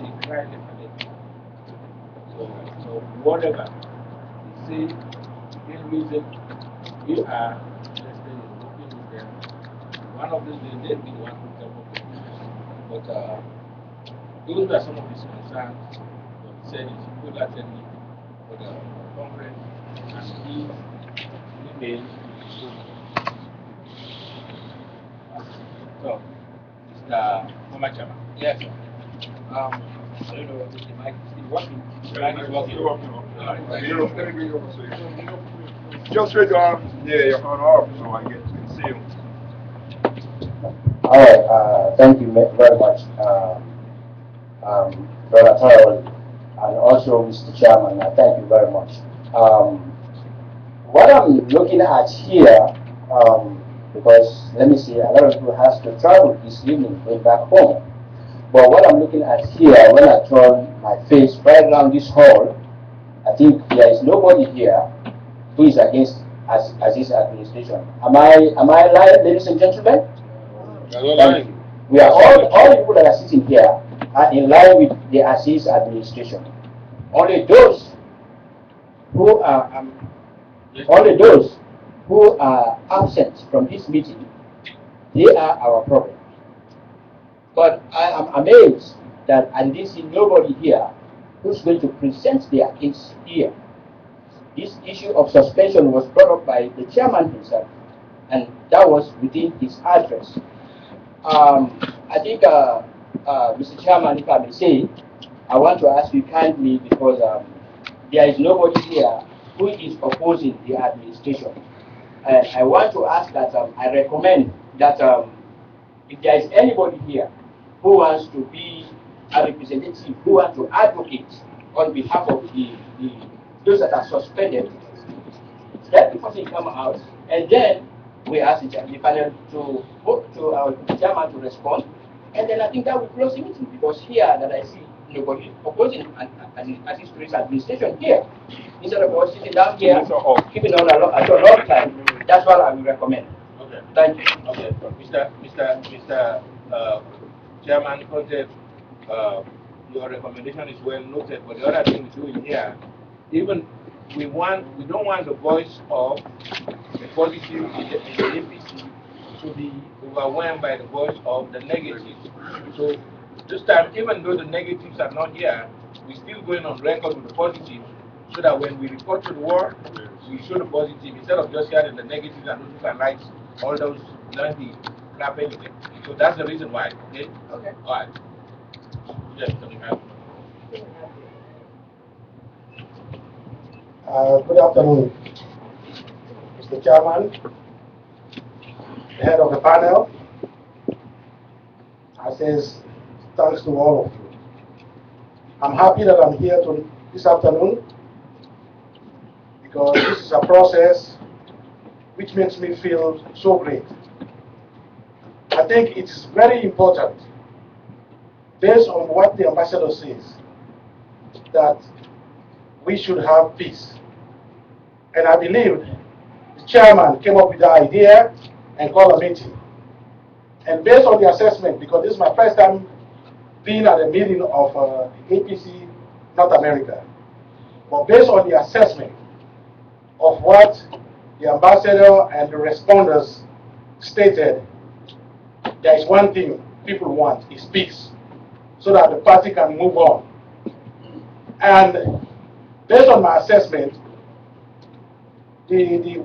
they decline the mandate. So whatever they say, within reason, we are interested in working with them. One of these days, they'll be the one who come up with it. But those are some of his concerns. But he said he should put attend me for the conference and he email. So, Mr. Mama Chama. Yes, sir. I don't know if the mic is still working. The mic is working. Just raise your arm. Yeah, your hand up so I can see you. All right. Thank you very much, Brother Harold, and also Mr. Chairman. Thank you very much. What I'm looking at here, because let me see, a lot of people has to travel this evening going back home. But what I'm looking at here, when I turn my face right around this hall, I think there is nobody here who is against Aziz administration. Am I right, ladies and gentlemen? We are all the people that are sitting here are in line with the Aziz administration. Only those who are absent from this meeting, they are our problem. But I am amazed that I didn't see nobody here who's going to present their case here. This issue of suspension was brought up by the chairman himself, and that was within his address. I think, Mr. Chairman, if I may say, I want to ask you kindly, because there is nobody here who is opposing the administration. And I want to ask that I recommend that if there is anybody here who wants to be a representative, who wants to advocate on behalf of those that are suspended, let the person come out, and then we ask the panel to vote to our chairman to respond, and then I think that will close the meeting, because here that I see nobody opposing an assistant administration here. Instead of us sitting down here, keeping on a long time, that's what I will recommend. Okay. Thank you. Okay, Mr. Chairman, your recommendation is well noted, but the other thing we do in here, even we don't want the voice of the positive in the APC to be overwhelmed by the voice of the negatives. So this time, even though the negatives are not here, we're still going on record with the positive, so that when we report to the world, we show the positive instead of just hearing the negatives and looking at lights, all those lengthy crap anything. So that's the reason why. Okay? Okay. All right. Yes, good afternoon, Mr. Chairman, the head of the panel. I says thanks to all of you. I'm happy that I'm here this afternoon, because this is a process which makes me feel so great. I think it's very important, based on what the ambassador says, that we should have peace. And I believe the chairman came up with the idea and called a meeting. And based on the assessment, because this is my first time being at a meeting of the APC North America, but based on the assessment of what the ambassador and the responders stated, there is one thing people want, is peace, so that the party can move on. And based on my assessment,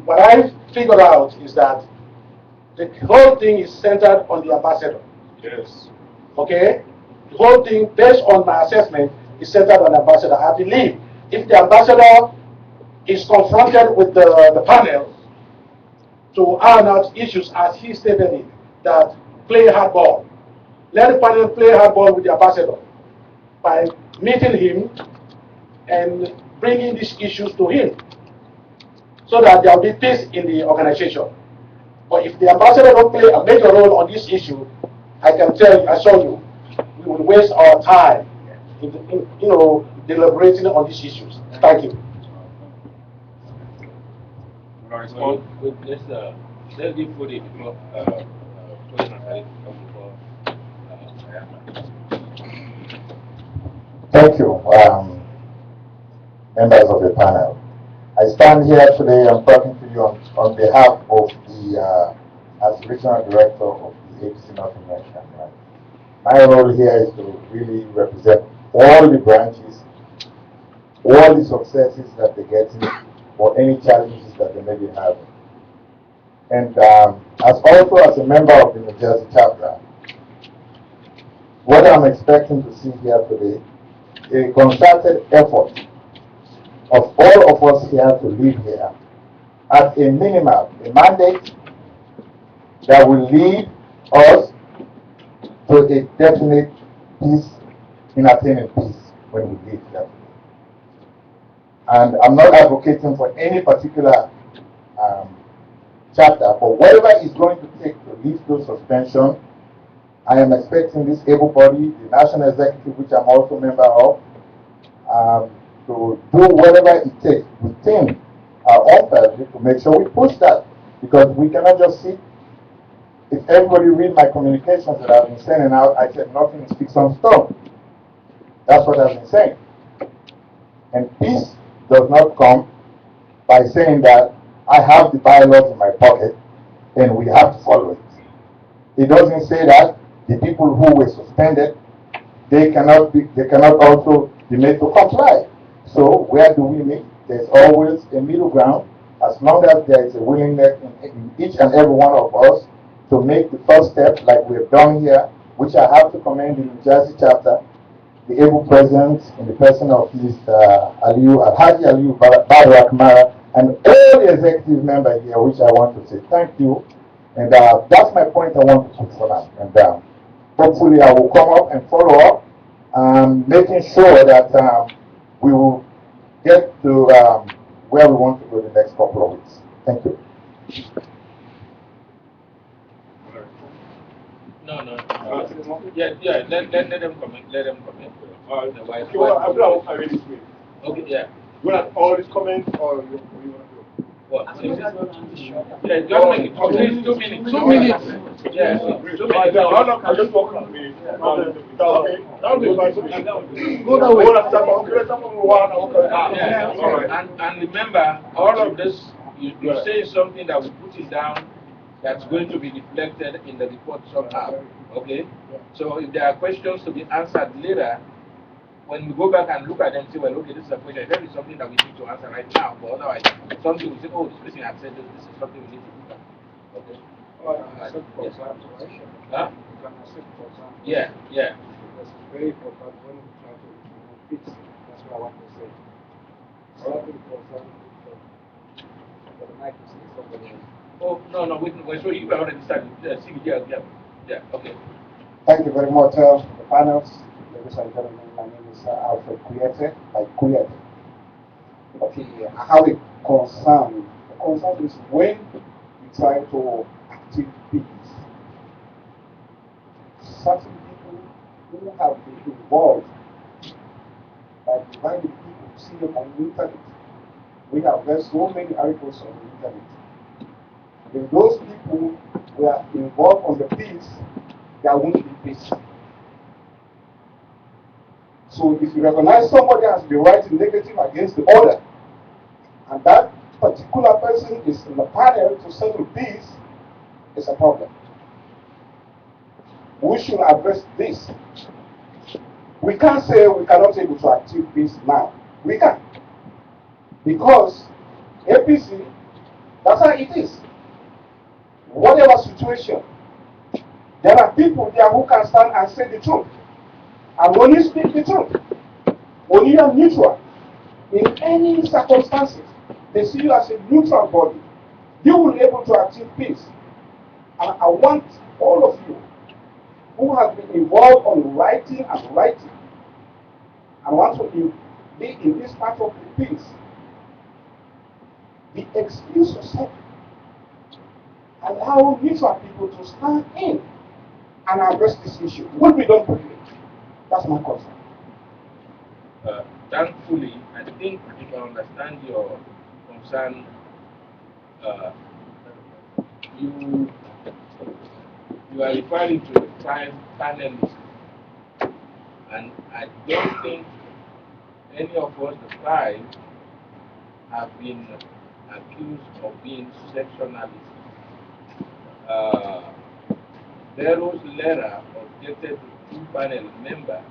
what I figured out is that the whole thing is centered on the ambassador. Yes. Okay? The whole thing, based on my assessment, is centered on the ambassador. I believe if the ambassador is confronted with the panel to iron out issues as he stated it, that play hardball. Let the panel play hardball with the ambassador by meeting him and bringing these issues to him, so that there will be peace in the organization. But if the ambassador don't play a major role on this issue, I can tell you, I assure you, we will waste our time in deliberating on these issues. Thank you. Let's give food before Thank you, members of the panel. I stand here today, I'm talking to you on behalf of the, as Regional Director of the APC North American. My role here is to really represent all the branches, all the successes that they're getting, or any challenges that they may be having. And as also as a member of the New Jersey chapter, what I'm expecting to see here today is a concerted effort of all of us here to live here at a minimum, a mandate that will lead us to a definite peace, in attaining peace when we live here. And I'm not advocating for any particular chapter, but whatever is going to take to lift those suspension, I am expecting this able body, the National Executive, which I'm also a member of, to do whatever it takes within our own purview to make sure we push that. Because we cannot just sit. If everybody read my communications that I've been sending out, I said nothing is fixed on stone. That's what I've been saying. And peace does not come by saying that I have the bylaws in my pocket and we have to follow it. It doesn't say that the people who were suspended, they cannot also be made to comply. So where do we meet? There's always a middle ground, as long as there is a willingness in each and every one of us to make the first step like we have done here, which I have to commend the New Jersey chapter, the able presence in the person of Mr. Alhaji Aliyu Badra, and all the executive members here, which I want to say thank you. And that's my point I want to put for now. And hopefully I will come up and follow up, making sure that we will get to where we want to go the next couple of weeks. Thank you. No. Yeah, let them comment. Let them comment. Okay, yeah. You want all these comments or you want to do? What? Yeah, just make it. Please, 2 minutes. 2 minutes. Yeah, 2 minutes. I just walk on me. Go that way. And remember, all of this, you're saying something that we put it down that's going to be reflected in the report somehow. Okay? So if there are questions to be answered later, when we go back and look at them, say, well, okay, this is a question. There is something that we need to answer right now, but otherwise, something we say, oh, this person has said this, this is something we need to look at. Okay? Huh? Yeah. Because it's very important when we try to fix it. That's what I want to say. Something important for the mic to say somebody else. Oh, no, wait, so you already started. Yeah, okay. Thank you very much, the panels. Ladies and gentlemen, my name is Alfred Kuyete, like Kuyete. Okay, I have a concern. The concern is when we try to achieve peace, certain people who have been involved by dividing people, see them on the internet. We have read so many articles on the internet. If those people were involved on the peace, there won't be peace. So if you recognize somebody has been writing negative against the other, and that particular person is in the panel to settle peace, it's a problem. We should address this. We can't say we cannot able to achieve peace now. We can. Because APC, that's how it is. Whatever situation, there are people there who can stand and say the truth. And when you speak the truth, when you are neutral, in any circumstances, they see you as a neutral body, you will be able to achieve peace. And I want all of you who have been involved on writing, I want to be in this part of the peace. Be excuse yourself. Allow neutral people to stand in and address this issue. What we don't privilege. That's my concern. Thankfully, I think if I understand your concern, you are referring to the panelists, and I don't think any of us, the five, have been accused of being sectionalists. Barrow's letter objected to two panel members,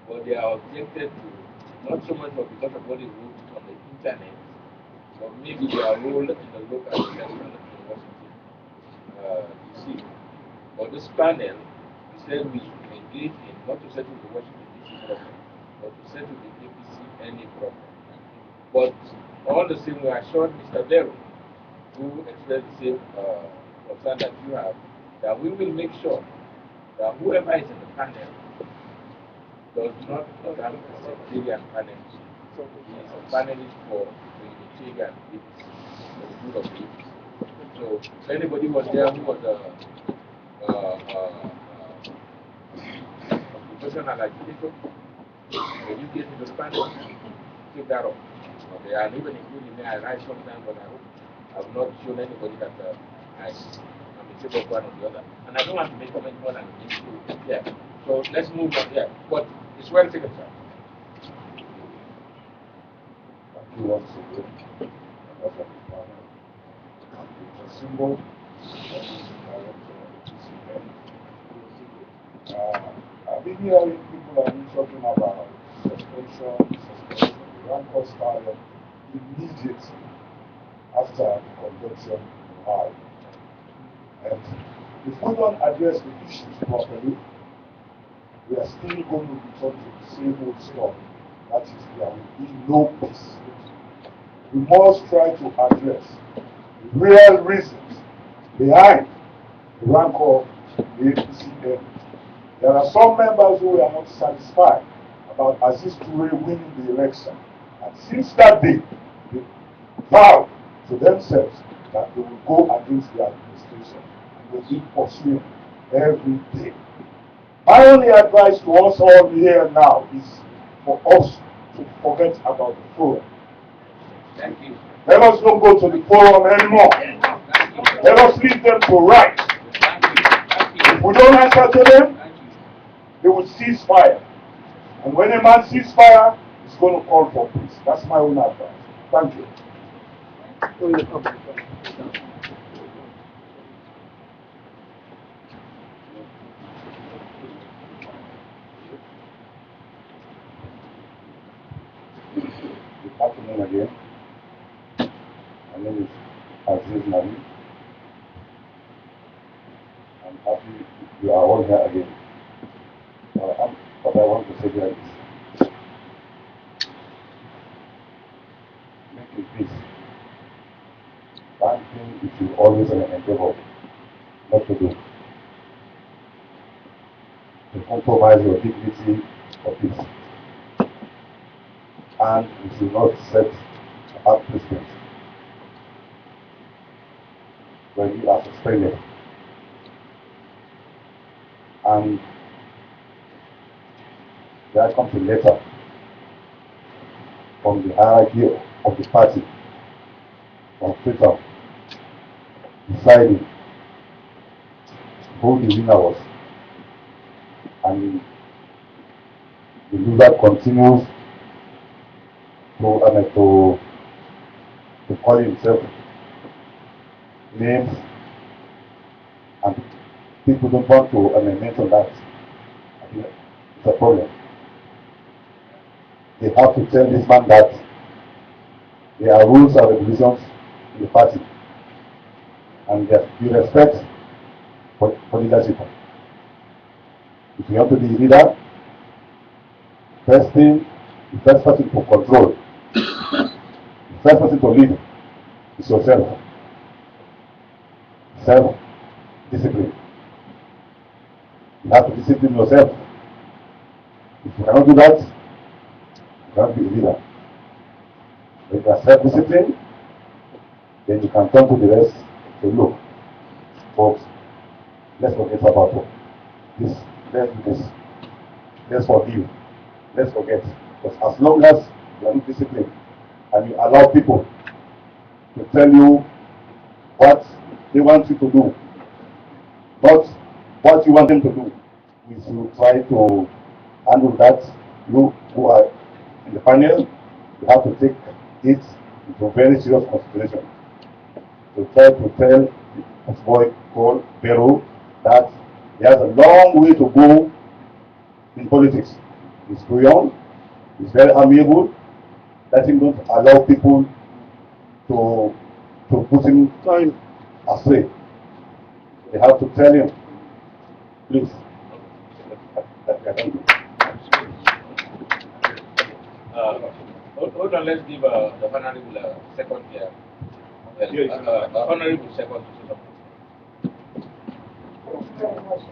but they are objected to not so much because of what they wrote on the internet, but maybe their role in the local election in Washington, D.C. But this panel, we said we should engage in not to settle the Washington D.C. problem, but to settle the APC any problem. But all the same, we assured Mr. Barrow, who expressed the same concern that you have, that we will make sure that whoever is in the panel does not become a sectarian panelist. He is a panelist for the Unitarian APC, for the good of the APC. So if anybody was there who was a professional agitator, when you get into the panel, take that off. Okay, and even including me, I write sometimes, but I hope I've not shown anybody that I'm in favor of one or the other. And I don't want to make comment more than this. Yeah. So let's move on here. But it's well taken, sir. Thank you once again. It's a symbol. I've been hearing people have been talking about suspension, the rancor started immediately after the convention in Ohio. And if we don't address the issues properly, we are still going to be talking the same old story. That is, there will be no peace. We must try to address the real reasons behind the rancor the APC. There are some members who are not satisfied about Aziz Toure winning the election. And since that day, they vowed to themselves that they will go against the administration. And they will pursue every day. My only advice to us all here now is for us to forget about the forum. Thank you. Let us don't go to the forum anymore. Let us leave them to right. If we don't answer to them, they will cease fire. And when a man sees fire, he's going to call for peace. That's my own advice. Thank you. Good afternoon again. My name is Aziz Nari. I'm happy you are all here again. What I want to say here is, making peace. One thing which you always endeavor not to do. To compromise your dignity for peace. And you should not set a precedent when you are suspended. And there comes a letter from the hierarchy of the party on Twitter deciding who the winner was. And the loser continues to call himself names, and people don't want to mention that. I think it's a problem. They have to tell this man that there are rules and regulations in the party, and there be respect for leadership. If you want to be a leader, first thing, the first person to control, the first person to lead is yourself. Self-discipline. You have to discipline yourself. If you cannot do that, you cannot be a leader. When you are self-disciplined, then you can turn to the rest and say, look, folks, let's forget about this. Let's do this. Let's forgive. Let's forget. Because as long as you are not disciplined and you allow people to tell you what they want you to do, not what you want them to do, we should try to handle that. You who are in the panel, you have to take it into very serious consideration. To try to tell this boy called Peru that he has a long way to go in politics. He's too young, he's very amiable, let him not allow people to put him astray. They have to tell him, please. Hold on, let's give the honorable second here. Honorable second to say something. Very much.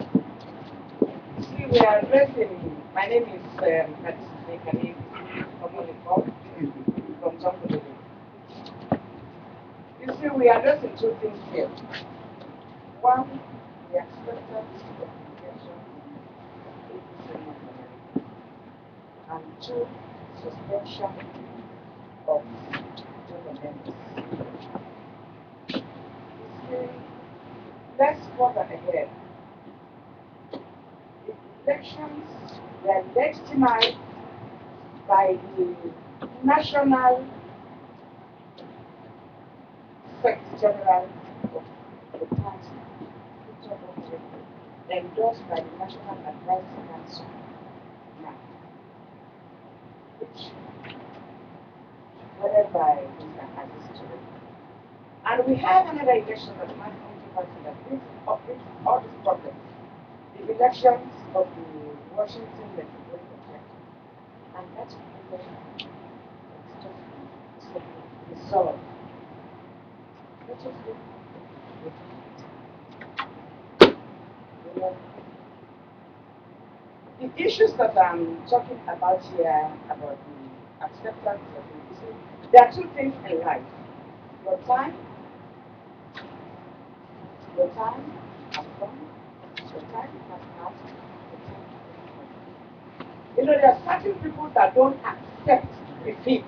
See, we are addressing, my name is Kani from Champion. You see, we are addressing two things here. One, the acceptance of education, and two, suspension of general members. You see, let's further ahead. The elections were legitimized by the National Secretary General of the party, endorsed by the National Advisory Council now, which headed by Mr. Aziz. And we have another election that might controversy that brings up all these problems. The elections of the Washington Metropolitan Area. And that's just resolved. Let us look at the issues that I'm talking about here, about the acceptance of the, there are two things in life. Your time has gone, your time has passed, your time has gone. You know, there are certain people that don't accept defeat.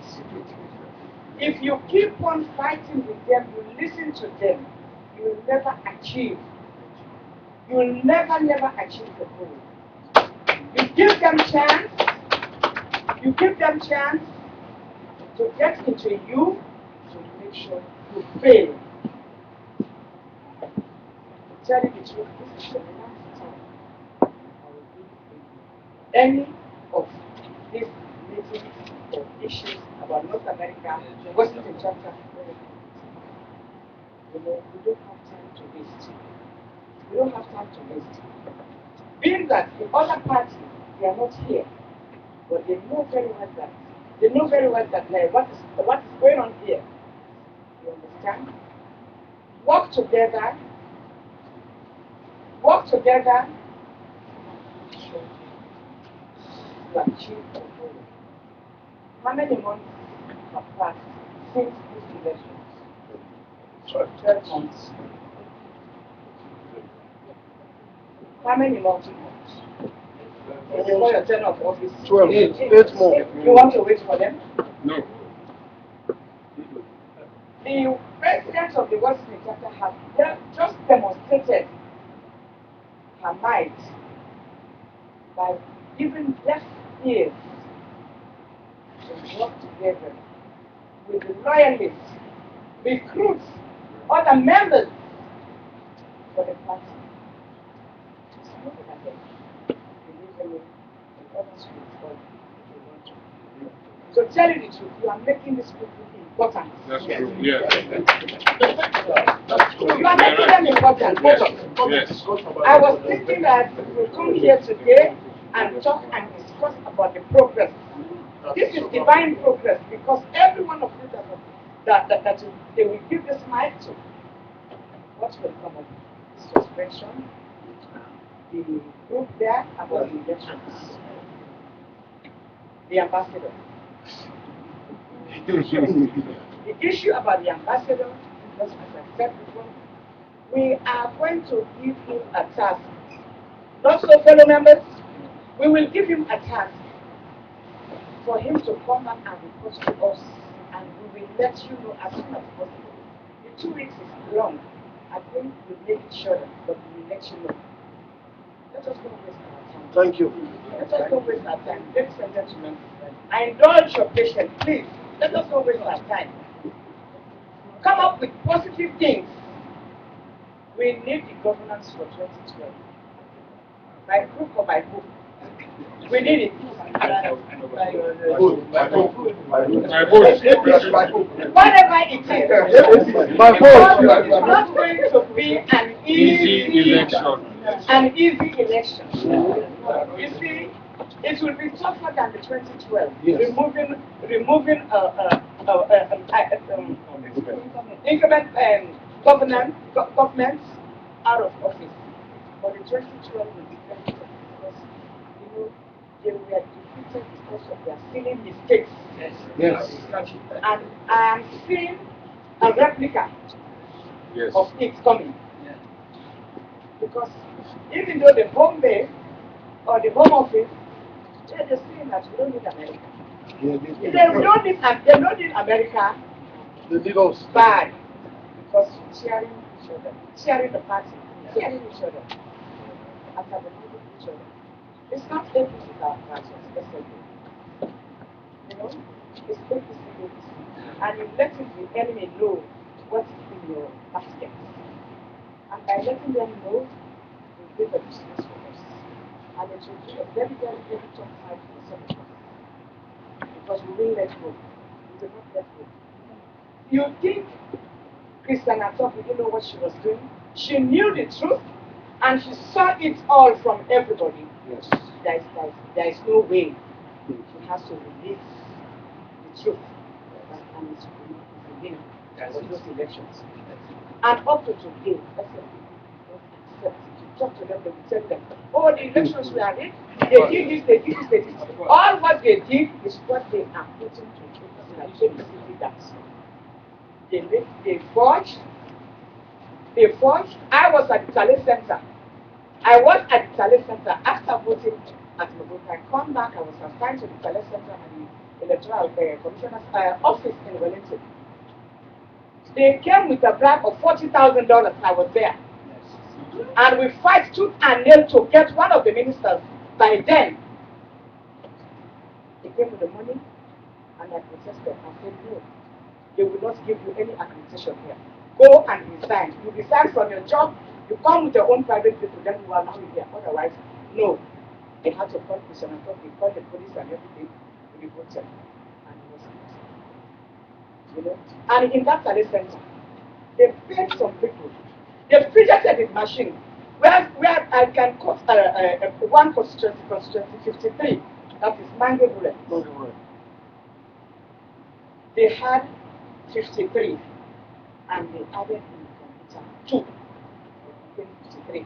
If you keep on fighting with them, you listen to them, you will never achieve. You will never achieve the goal. You give them chance, to get into you, to make sure you fail. To tell you the truth, this is the last time I will be any of these meetings or issues about North America, Washington chapter. You know, we don't have time to waste. We don't have time to waste. Being that the other party, they are not here, but they know very well that what is going on here. You understand? Work together to achieve the goal. How many months have passed since these elections? 12 months. How many more months? Before your turn of office? 12. 8 more. You want to wait for them? No. The president of the Washington chapter has just demonstrated her might by giving deaf ears to work together with the loyalists, recruits, other members for the party. So tell you the truth, you are making this people important. That's true. Yeah. You are making them important. Yes. I was thinking that we will come here today and talk and discuss about the progress. This is divine progress because every one of you that they will give this mic to, what will come of this suspension, the group there about the elections, the ambassador. The issue about the ambassador, just as I said before, we are going to give him a task. Not so, fellow members, we will give him a task for him to come back and report to us, and we will let you know as soon as possible. The 2 weeks is long. I think we'll make it shorter, but we will let you know. Let us not waste our time. Thank you. Let us not waste our time. Ladies and gentlemen, I indulge your patience, please. Let us not waste our time. Come up with positive things. We need the governance for 2012. By crook or by hook. We need it. Whatever it is. It's not going to be an easy election. An easy election. You see, it will be tougher than the 2012. Yes. Removing incumbent governments out of office. But the 2012 will be very tough because they were defeated because of their silly mistakes. Yes. And I am seeing a replica of it coming. Because even though the home base or the home office, they're just saying that we don't need America. They don't need America. The needles. Bad. Because cheering each other, cheering the party, cheering each other, and sabotage each other. It's not APC versus SLP. It's APC. And you letting the enemy know what's in your basket. And by letting them know, you give a business for us. And it will be a very, very, very tough fight for some of us. Because we will let go. We will not let go. You think Christian Atop didn't know what she was doing? She knew the truth and she saw it all from everybody. Yes. There is no way she has to release the truth and it's win those elections. And up to today, to talk to them, they will tell them, oh, the elections we are in, they did this, they did this, they did this. All what they did is what they are putting to like basically that. They forged. I was at the Challenge Center. After voting at the vote. I come back, I was assigned to the Challenge Center and the Electoral Commissioner's office in Wellington. They came with a bribe of $40,000. I was there. And we fight tooth and nail to get one of the ministers by then. They came with the money and I protested and said, no, they will not give you any accreditation here. Go and resign. You resign from your job, you come with your own private people, then you are now here. Otherwise, no. They had to call Christian and they called the police and everything to the voter. And it was And in that Challenge Center, they paid some people. They fidgeted the machine. Where I can quote one constituency 53, that is Mango Bullet. They had 53 and they added in the computer 2. 53.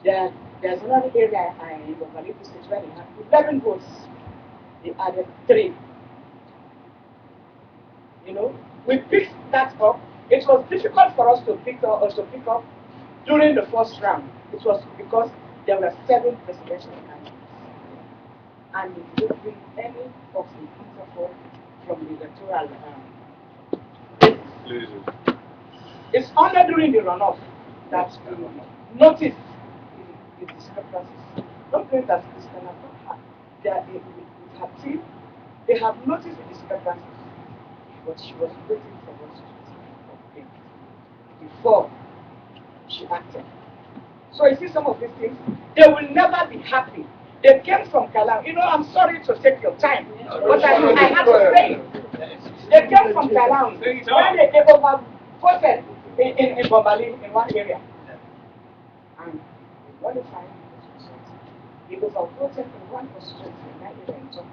There's another area in the Valley State where they have 11 votes. They added 3. We picked that up. It was difficult for us to pick up during the first round. It was because there were 7 presidential candidates. And we didn't bring any of the interval from the electoral. It's only during the runoff that we notice the discrepancies. Don't think that Christian Atop with her team, they have noticed the discrepancies, but she was waiting for us to speak before she acted. So you see some of these things, they will never be happy. They came from Kalam. I'm sorry to take your time, but I have to say it. They came from Kalam when they overvoted in Bombali in one area. And what they find it was overvoted in one constituency in that area in John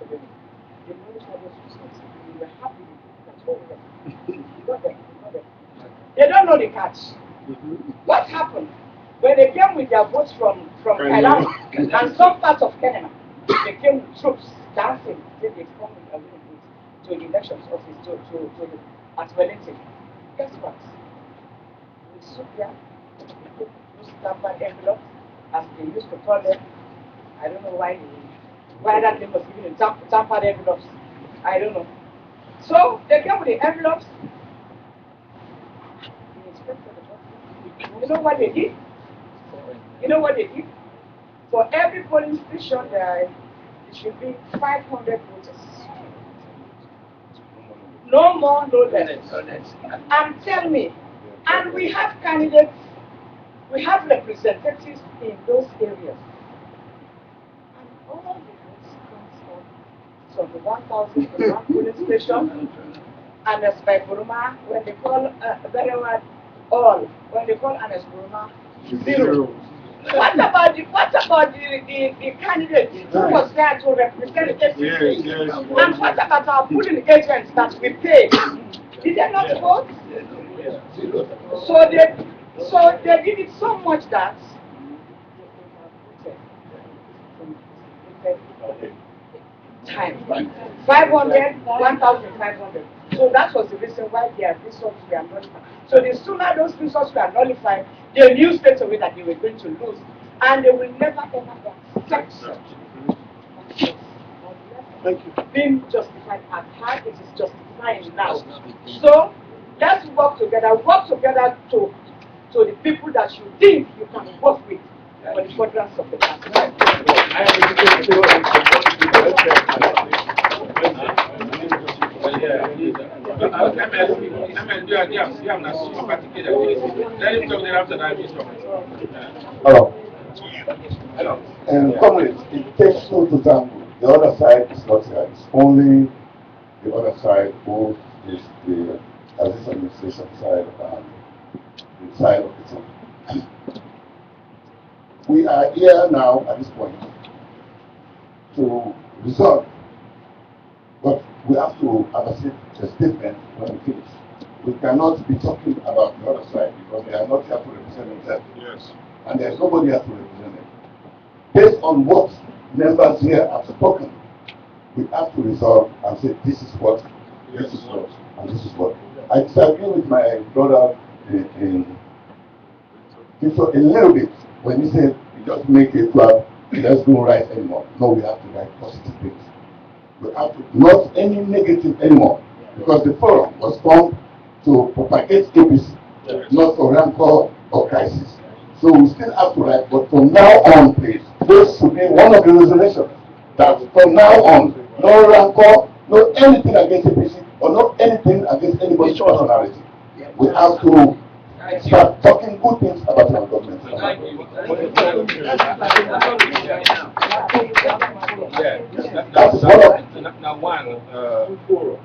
They noticed that those constituencies, we were happy that they don't know the catch. What happened? When they came with their votes from Kalam and some parts of Kenya, they came with troops dancing. They come to the elections office at Wellington. Guess what? We stood there, we took those tampered envelopes, as they used to call them. I don't know why that name was given in tampered envelopes. I don't know. So they came with the envelopes. The inspector of the office. You know what they did? For every polling station, there should be 500 voters. No more, no less. And tell me, and we have candidates, we have representatives in those areas. And all the votes comes from the 1,000 polling station, and as by Burma, when they call very well, all, when they call Anas Burma, zero. What about the candidate who was there to represent APC? And what about our polling agents that we pay? Did they not vote? So they did it so much that time 500, 1,500. So that was the reason why their results were nullified. So the sooner those results were nullified, they knew straight away that they were going to lose, and they will never ever accept such. Thank you. Being justified as hard it is justifying now. So let's work together to the people that you think you can work with for the furtherance of the country. Hello. And comrades, it takes two to tango. The other side is not here. It's only the other side who is the Aziz administration side and the side of the team. We are here now at this point to resolve, but we have to have a statement when we finish. We cannot be talking about the other side because they are not here to represent themselves. Yes. And there's nobody here to represent them. Based on what members here have spoken, we have to resolve and say this is what, this is what, and this is what. I disagree with my brother in a little bit when he said we just make a club, let's don't write anymore. No, we have to write positive things. We have to not any negative anymore, because the forum was formed to propagate APC, not for rancor or crisis. So we still have to write, but from now on, please, this should be one of the resolutions that from now on, no rancor, no anything against APC, or not anything against anybody's personality. We have to start talking good things about our government. That's one of now one.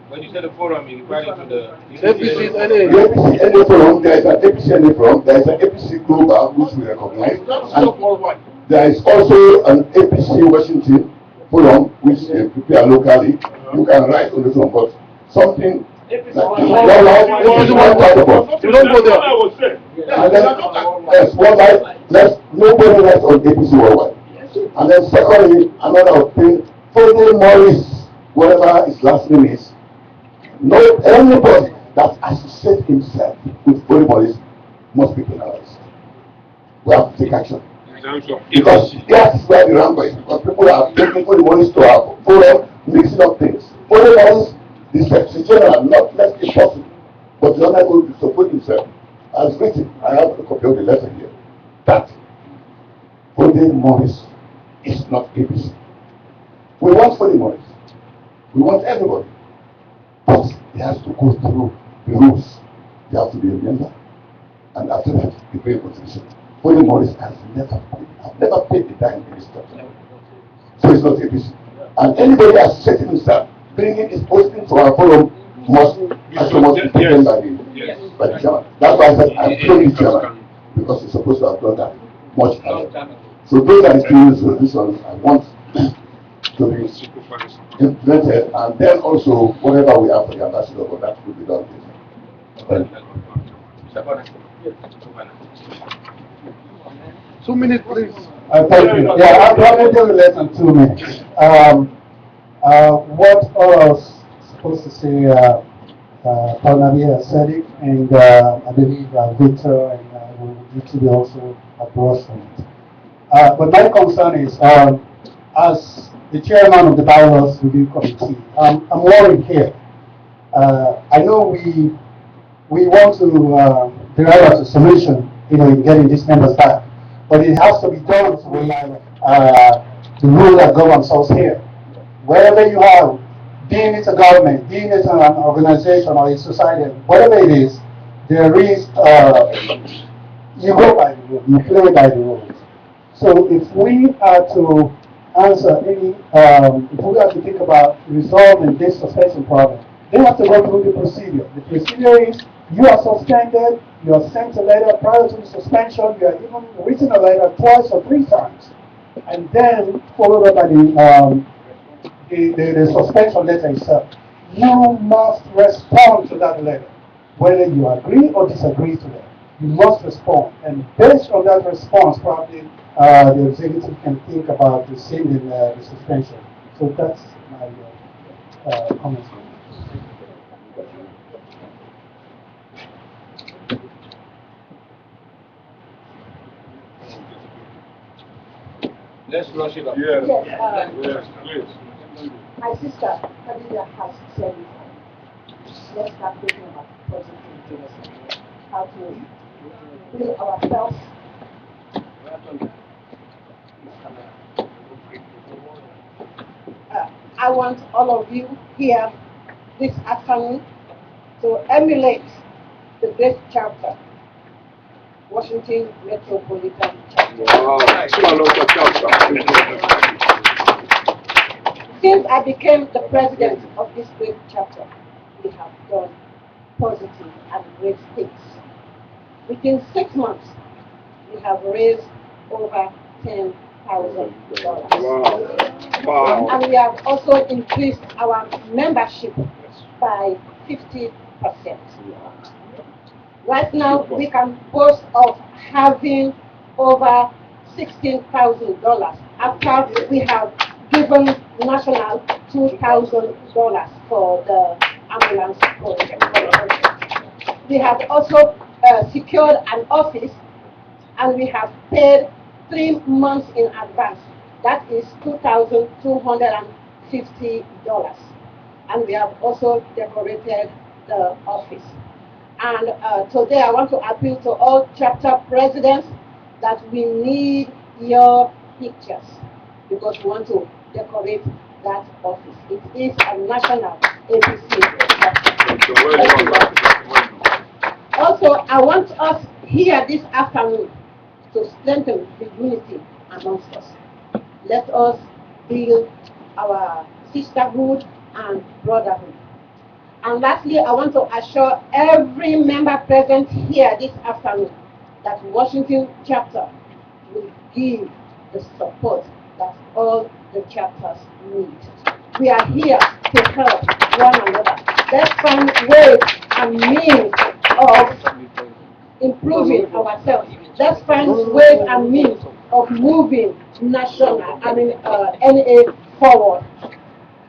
When you say the forum, you're referring to the APC NA forum. There is an APC NA forum. There is an APC Global, which we recognize. And there is also an APC Washington forum, which prepare locally. You can write on the forum, but something. You don't go there. And then, yes, one life, nobody writes on APC worldwide. And then secondly, another thing, Freddy Morris, whatever his last name is, no anybody that associates himself with Freddy Morris must be penalized. We have to take action. Because that's where the rancor is, because people are taking Freddy Morris to our forum, mixing up things. Freddy Morris, the Secretary General, not less impossible, but the Honorable to support himself, has written, I have a copy of the letter here, that Freddy Morris is not APC. We want Freddy Morris. We want everybody. But he has to go through the rules. He has to be a member. And after that, he pay a contribution. Freddy Morris has never paid the dime in this country. So it's not APC. And anybody associating himself, bringing his posting to our forum must be taken by the chairman. That's why I said I'm paying the chairman, because he's supposed to have done that much earlier. So those are the two solutions I want to be implemented, and then also whatever we have for the ambassador, but that will be done. Thank you. 2 minutes, please. Thank you. Yeah, I'll probably do less than 2 minutes. What I was supposed to say, Nabi has said it, and I believe Victor and will usually also approach on it. But my concern is, as the chairman of the bylaws review committee, I'm worried here. I know we want to derive a solution, in getting these members back, but it has to be done with the rule that governs us here. Wherever you have being it a government, being it an organization or a society, whatever it is, there is, you go by the rules, you play by the rules. So if we are to answer any, if we have to think about resolving this suspension problem, they have to go through the procedure. The procedure is you are suspended, you are sent a letter prior to the suspension, you are even written a letter twice or 3 times, and then followed up by the suspension letter itself. You must respond to that letter, whether you agree or disagree to that. You must respond, and based on that response, probably the executive can think about rescinding the suspension. So that's my comments. Let's rush it up. Yes, Yes, yes, please. my sister, Khadija, has said it. Let's start thinking about positive things. How to build ourselves. I want all of you here this afternoon to emulate the great chapter, Washington Metropolitan Chapter. Since I became the president of this great chapter, we have done positive and great things. Within 6 months, we have raised over $10,000. Wow. And we have also increased our membership by 50%. Right now, we can boast of having over $16,000 after we have given National $2,000 for the ambulance project. We have also secured an office, and we have paid 3 months in advance. That is $2,250. And we have also decorated the office. And today I want to appeal to all chapter presidents that we need your pictures because we want to decorate that office. It is a national APC. Also, I want us here this afternoon to strengthen the unity amongst us. Let us build our sisterhood and brotherhood. And lastly, I want to assure every member present here this afternoon that Washington chapter will give the support that all the chapters need. We are here to help one another. Let's find ways and means of improving ourselves. Let's find ways and means of moving national, NA forward.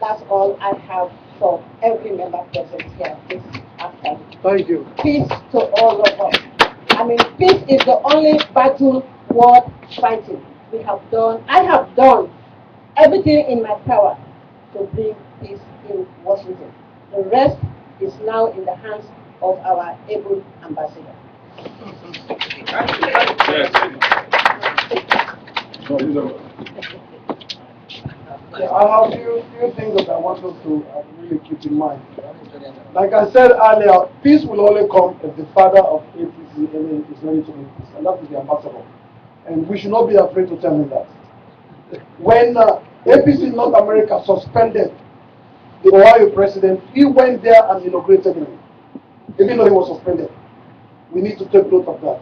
That's all I have for every member present here this afternoon. Thank you. Peace to all of us. Peace is the only battle worth fighting. I have done everything in my power to bring peace in Washington. The rest is now in the hands of our able ambassador. I have few things that I want us to really keep in mind. Like I said earlier, peace will only come if the father of APC is ready to make peace, and that is the ambassador. And we should not be afraid to tell him that. When APC North America suspended the Ohio president, he went there and inaugurated him, even though he was suspended. We need to take note of that.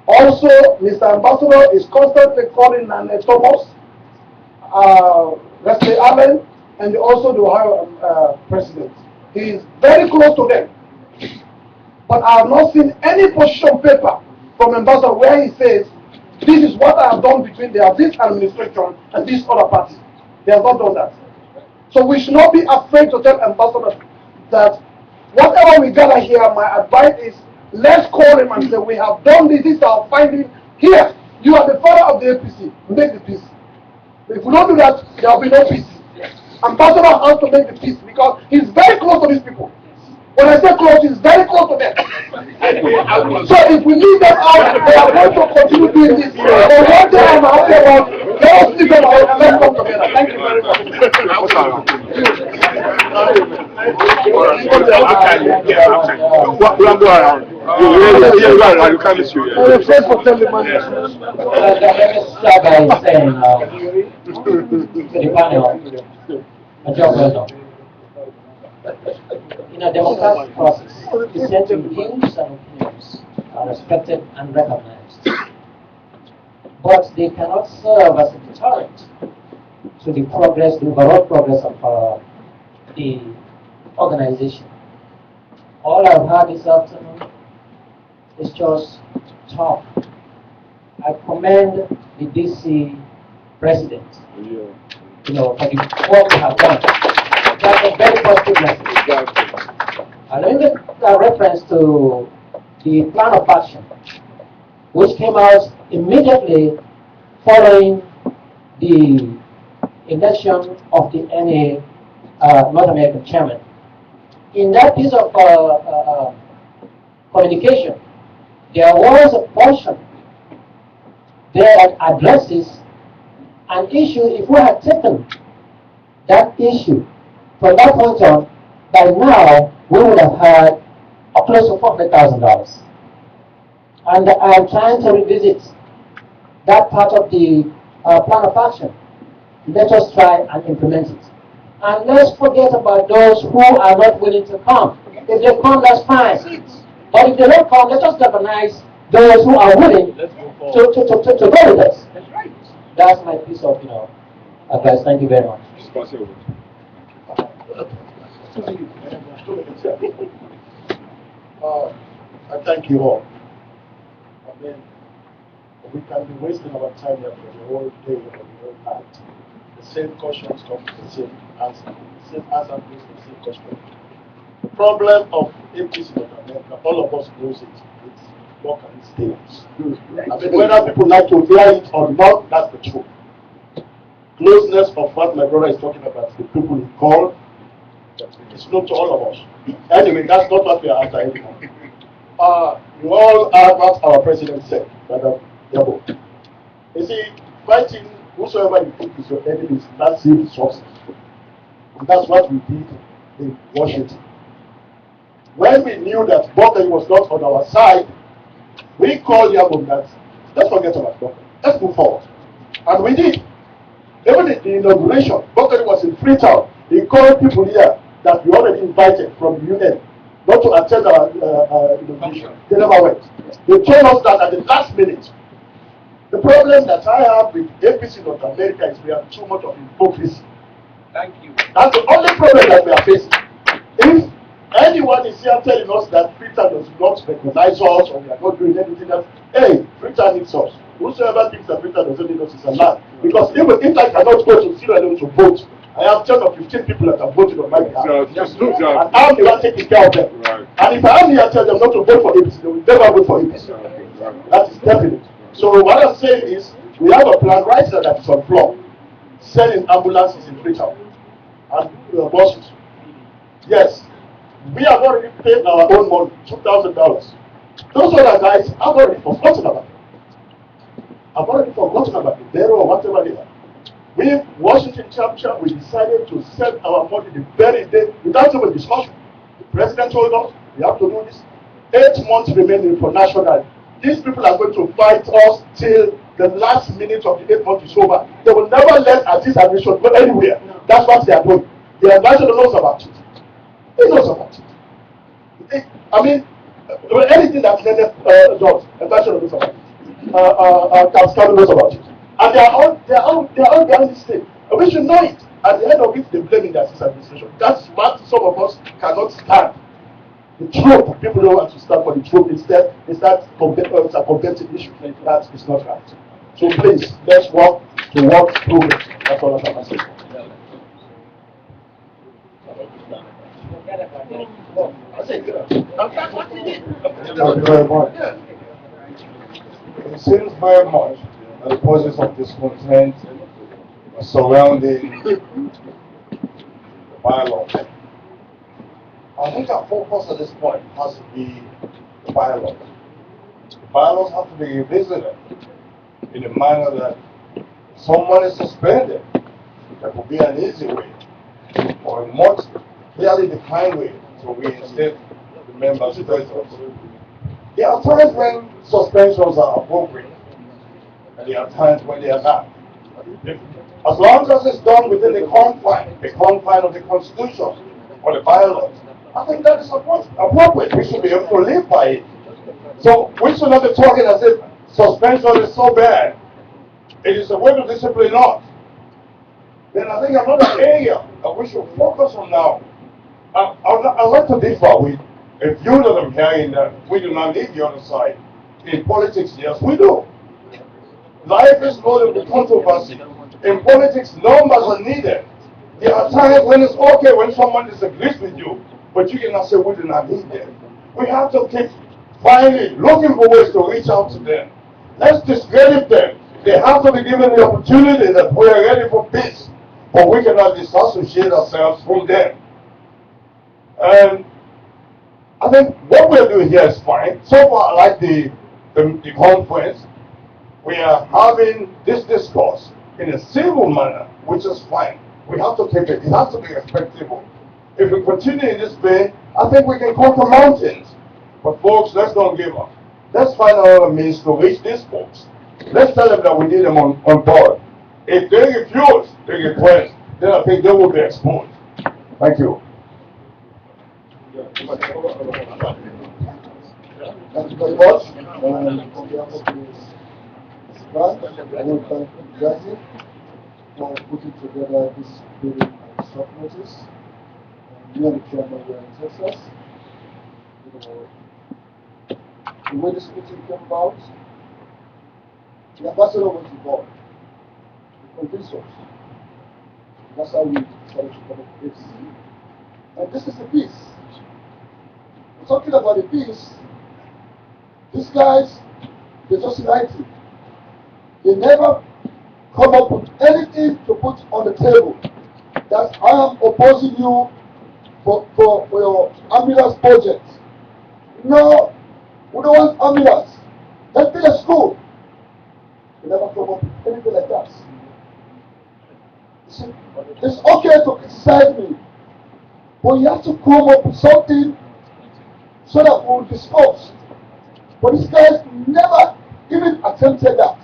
Also, Mr. Ambassador is constantly calling Nana Thomas, Leslie Allen, and also the Ohio president. He is very close to them. But I have not seen any position paper from Ambassador where he says, this is what I have done between this administration and this other party. They have not done that. So we should not be afraid to tell Ambassador that whatever we gather here, my advice is, let's call him and say, we have done this, this is our finding. Here, you are the father of the APC, make the peace. If we don't do that, there will be no peace. Ambassador has to make the peace because he's very close to these people. When I say close, he's very close to them. So if we leave them out, they are going to continue doing this. But one thing I'm happy about, let us leave them out and let's come together. Thank you very much. Let me start by saying to the panel, a job well done. In a democratic process, dissenting views and opinions are respected and recognized, but they cannot serve as a deterrent to the progress, the overall progress of the organization. All I've heard this afternoon is just talk. I commend the DC president, for the work they have done. That's a very positive message. And let me make a reference to the plan of action, which came out immediately following the election of the NA North American chairman. In that piece of communication, there was a portion there that addresses an issue. If we had taken that issue from that point on, by now we would have had close to $400,000. And I'm trying to revisit that part of the plan of action. Let us try and implement it. And let's forget about those who are not willing to come. If they come, that's fine. But if they don't come, let us galvanize those who are willing to go with us. That's right. That's my piece of advice. Thank you very much. I thank you all. I mean, we can be wasting our time here for the whole day or the whole night. The same questions come to the same answer. The same answer gives the same question. The problem of APC North America, all of us knows it. It's work and it stays. I mean, whether people like to hear it or not, that's the truth. Closeness of what my brother is talking about, the people he called, it's known to all of us. Anyway, that's not what we are after anymore. You all heard what our president said, Madam Yabo. You see, fighting whosoever you think is your enemy is not safe sources. And that's what we did in Washington. When we knew that Bokeh was not on our side, we called Yabo that let's forget about Bokeh. Let's move forward. And we did. Even in the inauguration, Bokeh was in Freetown. He called people here that we already invited from the UN not to attend our inauguration. They never went. They told us that at the last minute. The problem that I have with APC North America is we have too much of hypocrisy. Thank you. That's the only problem that we are facing. If anyone is here telling us that Freetown does not recognize us or we are not doing anything else, hey, Freetown needs us. Whosoever thinks that Freetown doesn't need us is a lie. Because even if I cannot go to Sierra Leone to vote, I have 10 or 15 people that have voted on my behalf. And I'm the one taking care of them. Right. And if I am here tell them not to vote for APC, they will never vote for APC. Right. That is definite. So what I'm saying is, we have a plan right now that is on floor. Selling ambulances in Freetown and buses. Yes, we have already paid our own money, $2,000. Those other guys have already forgotten about it. I've already forgotten about it. Zero or whatever they are. We, Washington chapter, we decided to send our money the very day without even discussion. The president told us we have to do this. 8 months remaining for national. These people are going to fight us till the last minute of the 8 months is over. They will never let this administration go anywhere. That's what they are doing. The ambassador knows about it. He knows about it. I mean, anything that Nene does, ambassador knows about it. Cascado knows about it. And they are all behind this thing. And we should know it. At the end of it, they blame the assist administration. That's what some of us cannot stand. The truth, people don't want to stand for the truth. Instead, they start combating issues. That is not right. So please, let's work through it. That's all I can say. Thank you very much. It seems very much that the process of discontent surrounding the bylaws. I think our focus at this point has to be the bylaws. The bylaws have to be revisited in a manner that someone is suspended. There could be an easy way or a much clearly defined way to reinstate the members' presence. There are times when suspensions are appropriate, and there are times when they are not. As long as it's done within the confine of the Constitution or the bylaws, I think that is appropriate. We should be able to live by it. So we should not be talking as if suspension is so bad. It is a way to discipline us. Then I think another area that we should focus on now, I'd like to differ with a view that I'm hearing that we do not need the other side. In politics, yes, we do. Life is loaded with controversy. In politics, numbers are needed. There are times when it's okay when someone disagrees with you, but you cannot say we do not need them. We have to keep finding, looking for ways to reach out to them. Let's discredit them. They have to be given the opportunity that we are ready for peace, but we cannot disassociate ourselves from them. And I think what we're doing here is fine. So far, I like the conference. We are having this discourse in a civil manner, which is fine. We have to keep it. It has to be respectable. If we continue in this way, I think we can conquer mountains. But folks, let's don't give up. Let's find another means to reach these folks. Let's tell them that we need them on board. If they refuse the request, then I think they will be exposed. Thank you. Thank you very much. On behalf of this branch, I want to thank New Jersey for putting together this very short notice. Me and the chairman were in Texas. The way this meeting came about, the ambassador was involved. He convinced us. That's how we decided to come up with this. And this is the peace. We're talking about the peace. These guys, they're just united. They never come up with anything to put on the table that I am opposing you for your ambulance project. No, we don't want ambulance. Let's build a school. They never come up with anything like that. See, it's okay to criticize me, but you have to come up with something so that we'll discuss. But these guys never even attempted that.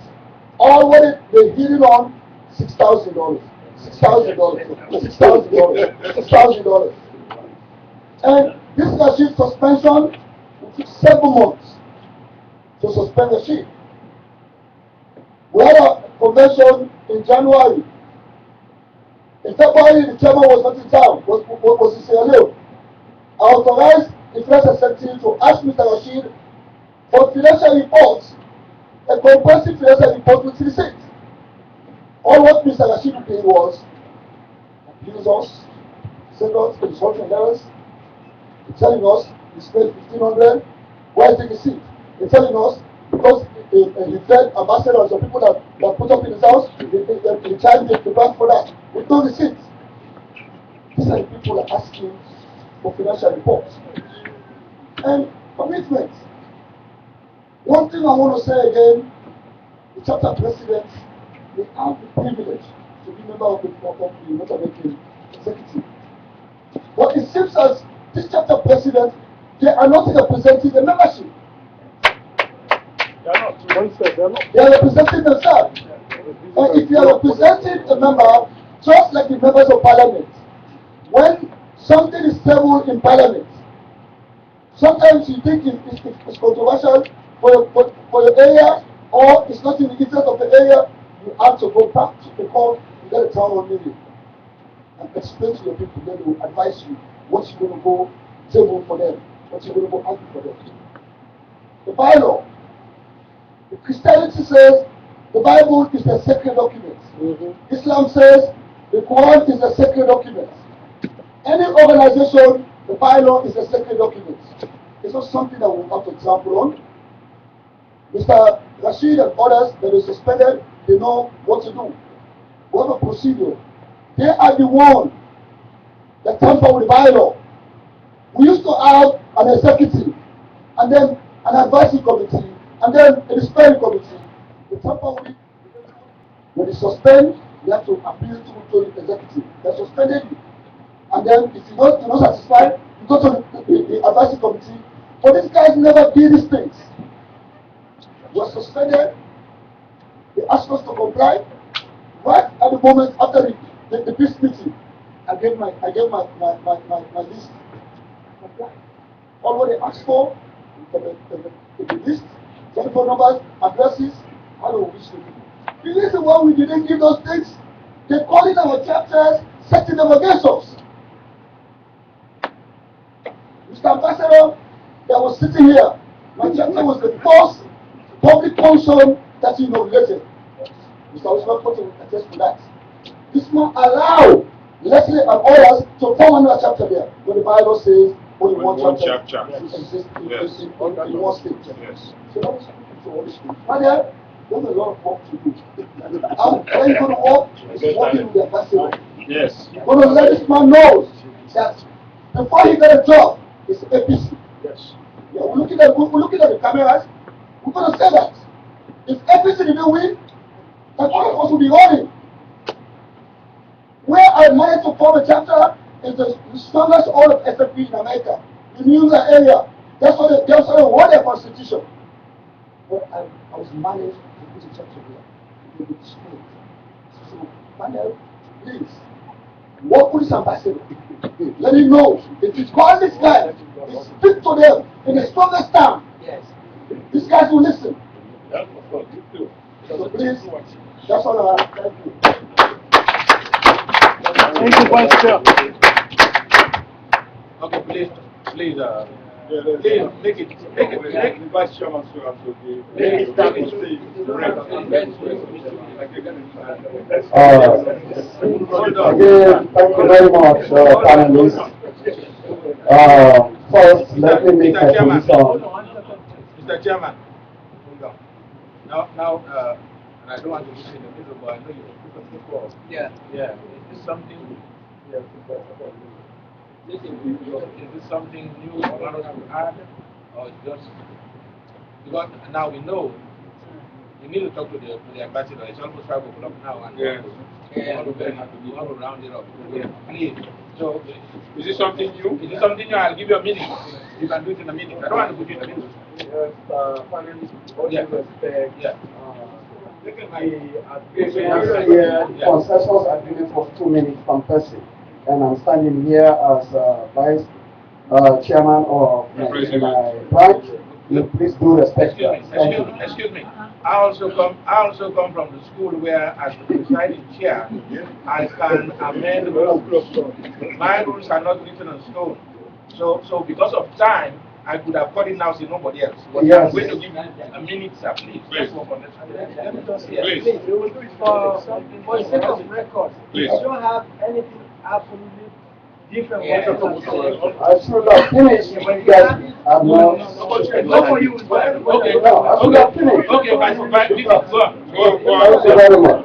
All what they're hitting on $6,000, $6,000, $6,000, $6,000. And this Rashid suspension, it took 7 months to suspend the ship. We had a convention in January. In February, the chairman was not in town, was in Sierra Leone. I authorized the finance secretary to ask Mr. Rashid for financial reports, a comprehensive financial report with receipts. All what Mr. Rashid did was abuse us, send us insulting letters, telling us he spent $1,500. Why take a seat? They're telling us because he fed ambassadors or people that put up in his house, they charged the bank for that with no receipts. These are the people that are asking for financial reports and commitments. One thing I want to say again, the chapter presidents, they have the privilege to be member of the Motor-Making Executive. But it seems as this chapter president, they are not representing the membership. They are representing themselves. And if you are representing a member, just like the members of parliament, when something is tabled in parliament, sometimes you think it's controversial for your area, or it's not in the interest of the area, you have to go back to the court to get a town hall meeting and explain to your people, then they will advise you what you're going to go table for them, what you're going to go argue for them. The bylaw. The Christianity says the Bible is a sacred document. Islam says the Quran is a sacred document. Any organization, the bylaw is a sacred document. It's not something that we have to trample on. Mr. Rashid and others that are suspended, they know what to do. We have a procedure. They are the ones that tamper with the bylaw. We used to have an executive, and then an advisory committee, and then a disciplinary committee. They tamper with it. When they suspend, you have to appeal to the executive. They suspended you. And And then if you're not satisfied, you go to the advisory committee. But these guys never did these things. We were suspended. They asked us to comply. Right at the moment after the peace meeting, I gave my list. I complied. All what they asked for, the list, telephone numbers, addresses, how do we wish to do. The reason why we didn't give those things, they called in our chapters, setting them against us. Mr. Ambassador, that was sitting here, my chapter was the first public function that he inaugurated. Mr. Usman Potter will attest to that. This man allowed Leslie and others to form another chapter there, when the Bible says only one chapter exists in one state. Yes. So that was to all this. And there's a lot of work to do. How are you going to work? Is working with the ambassador. Yes. You're going to let this man know that before he get a job, it's APC. Yes. Yeah, we're looking at the cameras. We're going to say that if APC didn't win, then all of us will be running. Where I managed to form a chapter is the strongest all of SFP in America, the New York area. That's what they won their constitution. But I was managed to put a chapter here. It will be displayed. So, Panel, please, work with this ambassador. Let him know. If you call this guy, speak to them in the strongest term. Yes. These guys will listen. So please, that's all I have. Thank you. Thank you, Vice Chair. Okay, please, please make it Vice Chairman so I'm okay. Again, thank you very much, panelists. First, let me make a position. Mr. Chairman, hold on. Now, and I don't want to listen in the middle, but I know you're looking before. Yeah. Yeah. Is this something? Yeah. Is this something new you want us to add, or just because now we know we need to talk to the ambassador. It's almost 5 o'clock now, and we want to round it up. Yeah. Please. So, is this something new? Is this something new? I'll give you a minute. You can do it in a minute. I don't want to put you in a minute. Yes, Yeah. The concessions agreement was 2 minutes per person, and I'm standing here as vice chairman of my branch. Please do respect that. Excuse me. I also come from the school where, as the presiding chair, I can amend rules. My rules are not written on stone. So because of time, I could have cut it now, say nobody else. But yes. I'm going to give you a minute, sir, please. Please. Please. We will do it for the sake of record. Please. You don't have anything absolutely different. I should have finished when you guys are not. Not for you. Okay. No, I should have finished. Okay, fine. Please, go on. Thank you very much.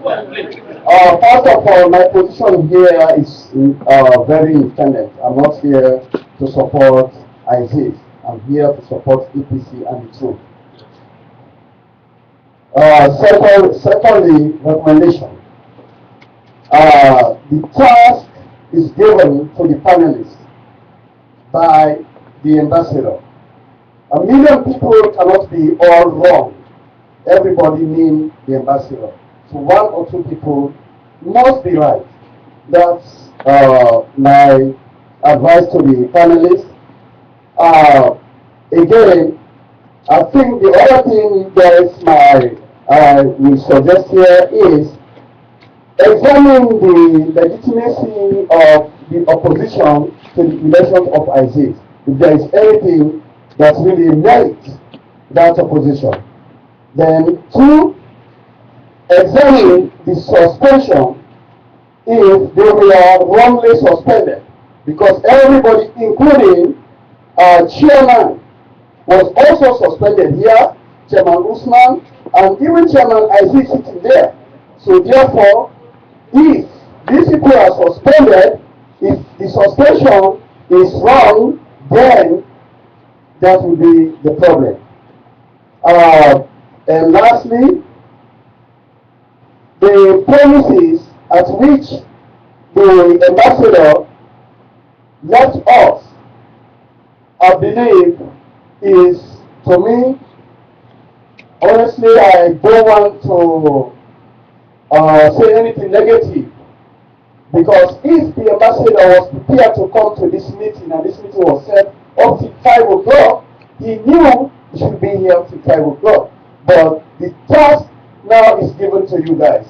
First of all, my position here is very independent. I'm not here to support ISIS. I'm here to support APC and the truth. Secondly, recommendation. The task is given to the panelists by the ambassador. 1 million people cannot be all wrong. Everybody mean the ambassador. So 1 or 2 people must be right. That's my advice to the panelists. Again, I think the other thing you guys will suggest here is examine the legitimacy of the opposition to the elections of ISIS. If there is anything that really merits that opposition. Then 2, examine the suspension if they were wrongly suspended. Because everybody, including chairman, was also suspended here, Chairman Usman, and even Chairman Aziz sitting there. So therefore, if these people are suspended, if the suspension is wrong, then that will be the problem. And lastly, the premises at which the ambassador left us, I believe, is, to me, honestly, I don't want to say anything negative. Because if the ambassador was prepared to come to this meeting and this meeting was set up till 5 o'clock, he knew he should be here till 5 o'clock. But the task now is given to you guys.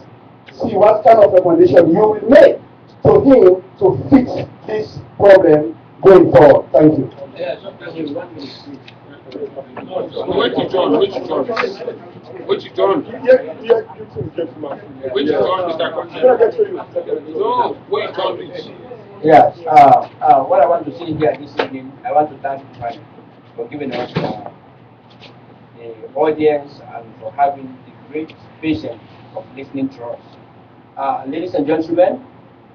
See what kind of recommendation you will make to him to fix this problem going forward. Thank you. Which John? Which John? Which John? Which John, Mr. Conte? No, which John is? Yes. What I want to say here this evening, I want to thank you for giving us the audience and for having the great patience of listening to us. Ladies and gentlemen,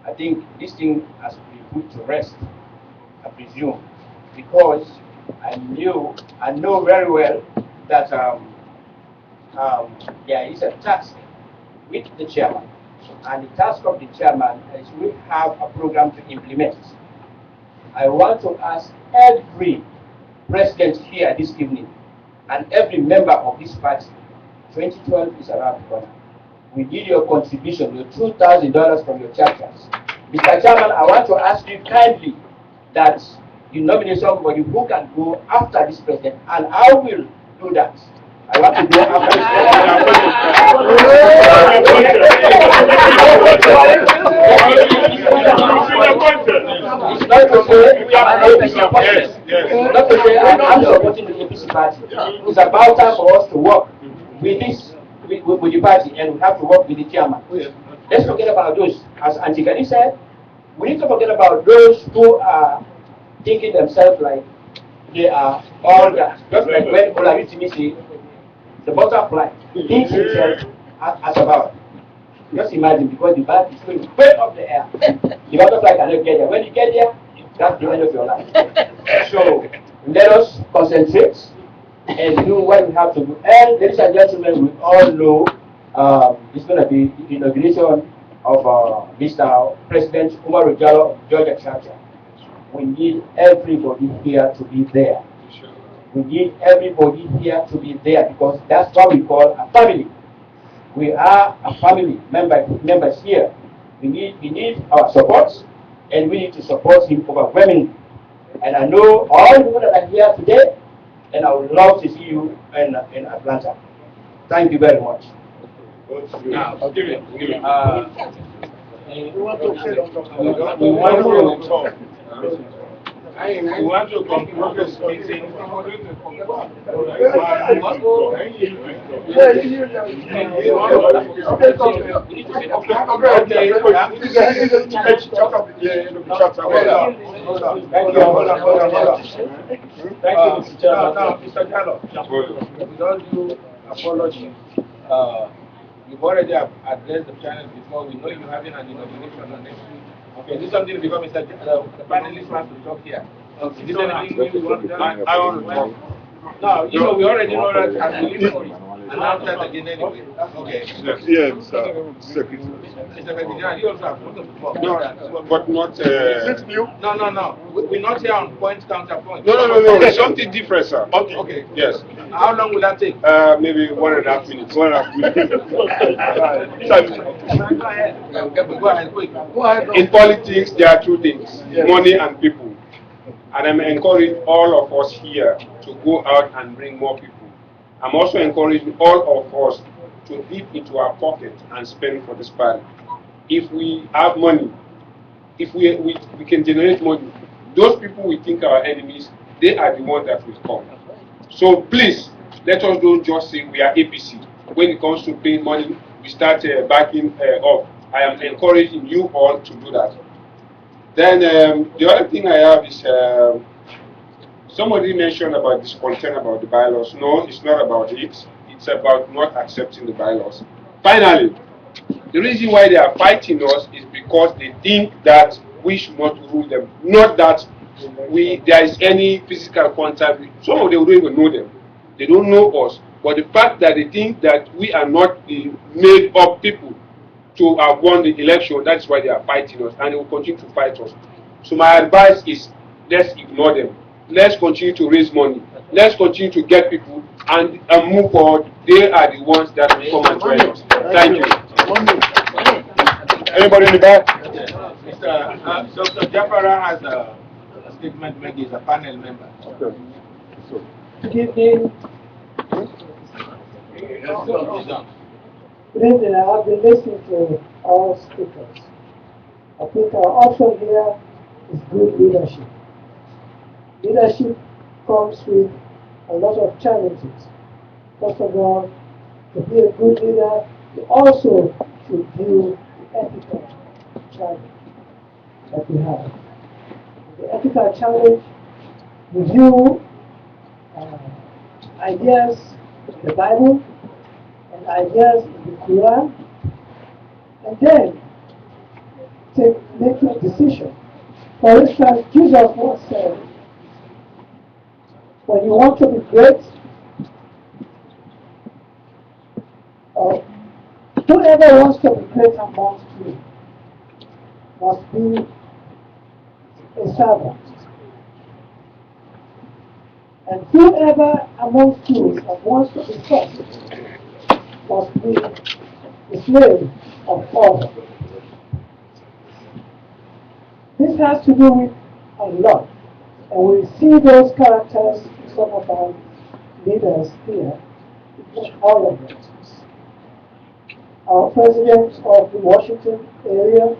I think this thing has been put to rest, I presume, because I know very well that there is a task with the chairman, and the task of the chairman is we have a program to implement. I want to ask every president here this evening and every member of this party, 2012 is around the corner. We need your contribution, your $2,000 from your chapters. Mr. Chairman, I want to ask you kindly that you nominate somebody who can go after this president, and I will do that. I want to go after It's not to say I'm supporting the APC party. It's about time for us to work with this with the party, and we have to work with the chairman. Let's forget about those. As Antigani said, we need to forget about those who are thinking themselves like they are all that. Just like when Olavitimi said, the butterfly thinks himself as a bird. Just imagine, because the bird is going way up the air. The butterfly cannot get there. When you get there, that's the end of your life. So let us concentrate and do what we have to do. And ladies and gentlemen, we all know it's going to be the inauguration of Mr. President Umar Ujalo of Georgia Chapter. We need everybody here to be there. We need everybody here to be there, because that's what we call a family. We are a family, members here. We need our support, and we need to support him overwhelmingly. And I know all the people that are here today, and I would love to see you in Atlanta. Thank you very much. Now, give it. We want to conclude this meeting. Thank you, Mr. Chairman. Now, Mr. Jallo, without due apology, you've already addressed the channel before. We know you're having an inauguration next week. Okay, this is something because Mr. The panelists want to talk here. Is this anything you want to do? I want to talk. No, you know, we already know that as we leave announce that again anyway. Okay. Yeah, Mr. Secretary. Mr. Secretary, you also have put the before. No, but not. No. We're not here on point counterpoint. No. It's something different, sir. Okay. Yes. How long will that take? Maybe 1.5 minutes. 1.5 minutes. Go ahead, quick. In politics, there are two things: money and people. And I'm encouraging all of us here to go out and bring more people. I'm also encouraging all of us to dip into our pocket and spend for this party. If we have money, if we can generate money, those people we think are enemies, they are the ones that will come. So please, let us don't just say we are APC. When it comes to paying money, we start backing up. I am encouraging you all to do that. Then the other thing I have is somebody mentioned about discontent about the bylaws. No, it's not about it. It's about not accepting the bylaws. Finally, the reason why they are fighting us is because they think that we should not rule them. Not that there is any physical contact. Some of them don't even know them. They don't know us. But the fact that they think that we are not the made up people to have won the election, that's why they are fighting us, and they will continue to fight us. So my advice is, let's ignore them. Let's continue to raise money. Let's continue to get people and move forward. They are the ones that will come and join us. Thank you. Anybody in the back? Dr. Jafara has a statement made. He's a panel member. Okay. Good evening. Good evening. I have been listening to all speakers. I think our option here is good leadership. Leadership comes with a lot of challenges. First of all, to be a good leader, you also should view the ethical challenge that we have. The ethical challenge, we view ideas in the Bible and ideas in the Quran, and then make a decision. For instance, Jesus once said, when you want to be great, whoever wants to be great amongst you must be a servant. And whoever amongst you that wants to be first must be a slave of all. This has to do with a lot. And we see those characters in some of our leaders here, not all of them. Our president of the Washington area,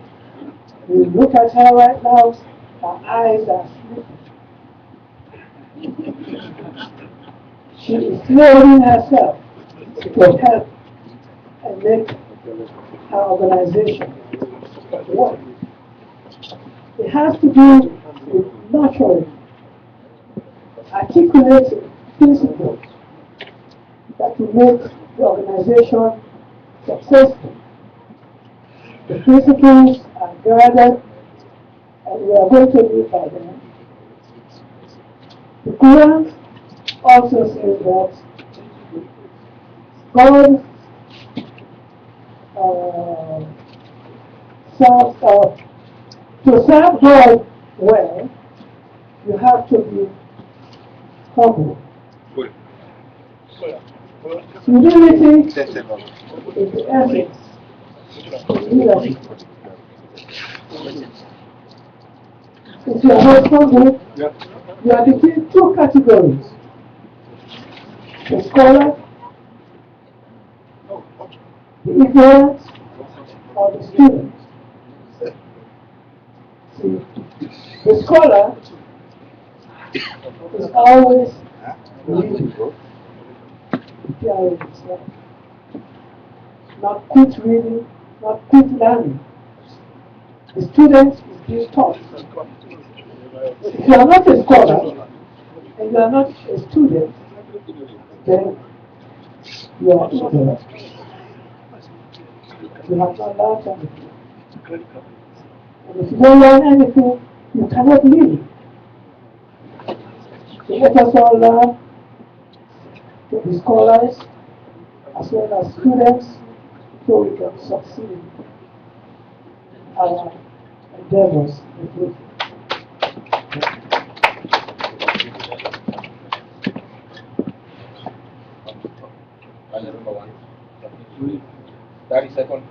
we look at her right now, her eyes are sleeping. She is clearing herself to help and make her organization work. It has to do with nurturing, articulating principles that will make the organization successful. The principles are guarded, and we are going to live by them. The Quran also says that God to serve God well, you have to be humble. Humility is the essence of leadership. If you are not humble, you are between two categories: the scholar, the ignorant, or the student. See, the scholar is always reading, not quit reading, not quit learning. The student is being taught. If you are not a scholar and you are not a student, then you are ignorant. You have not learned anything. And if you don't learn anything, you cannot live. So let us all learn to be scholars as well as students so we can succeed in our endeavors in the future. 30 seconds.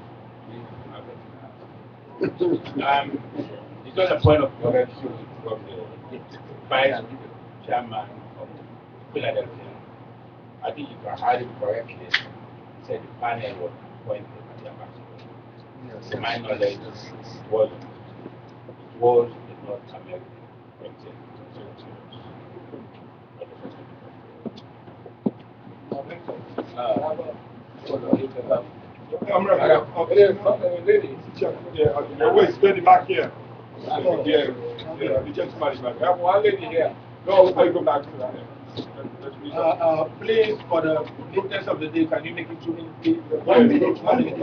It's just a point of correction from the vice chairman of Philadelphia. I think if I heard it correctly, he said the panel was appointed by the ambassador. To my knowledge, it wasn't. It was the North American president. Wait, spend it back here. The gentleman is back. We have one lady here. No, I go back to that. Please, for the business of the day, can you make it 2 minutes, please? 1 minute, 1 minute.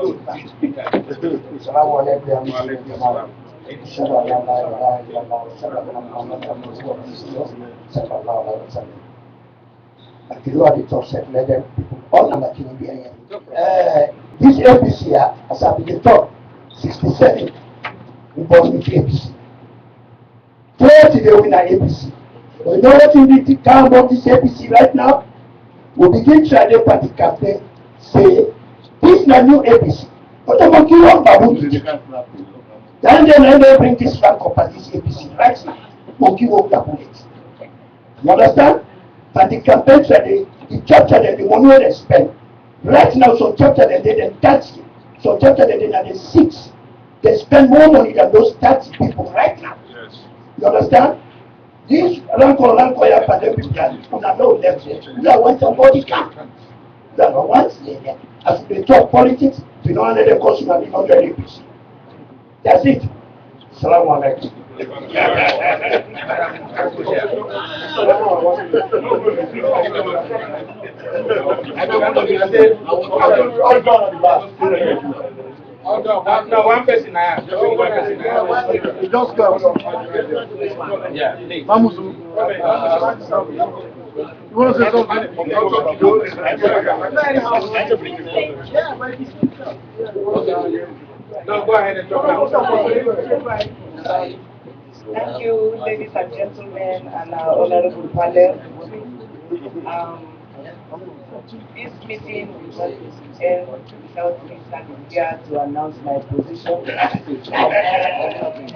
The Lord himself said, let them all under King be this APC, as I've been taught, 67, we born with APC. what they win at APC. But you know what you need to come about this APC right now? We begin to have a party campaign, say, this is the new APC. But I'm going to kill one then they bring this flag up at this APC right now. We'll give up the bullets. You understand? But the campaign the chapter that the money they spend. Right now, some chapter they did in 30, some chapter they did in 6. They spend more money than those 30 people right now. Yes. You understand? This Ranko ya pandemic on a low level. You are want somebody come. You are once there. As they talk politics, you don't let them cost you 100 APC. That's it. Salaam alaikum. No, one person I have. One person I have. Just go. Yeah, please. Mamuzu. You want to say something? No, go ahead and talk now. Thank you, ladies and gentlemen, and our honorable panel. This meeting will not end without me standing here to announce my position as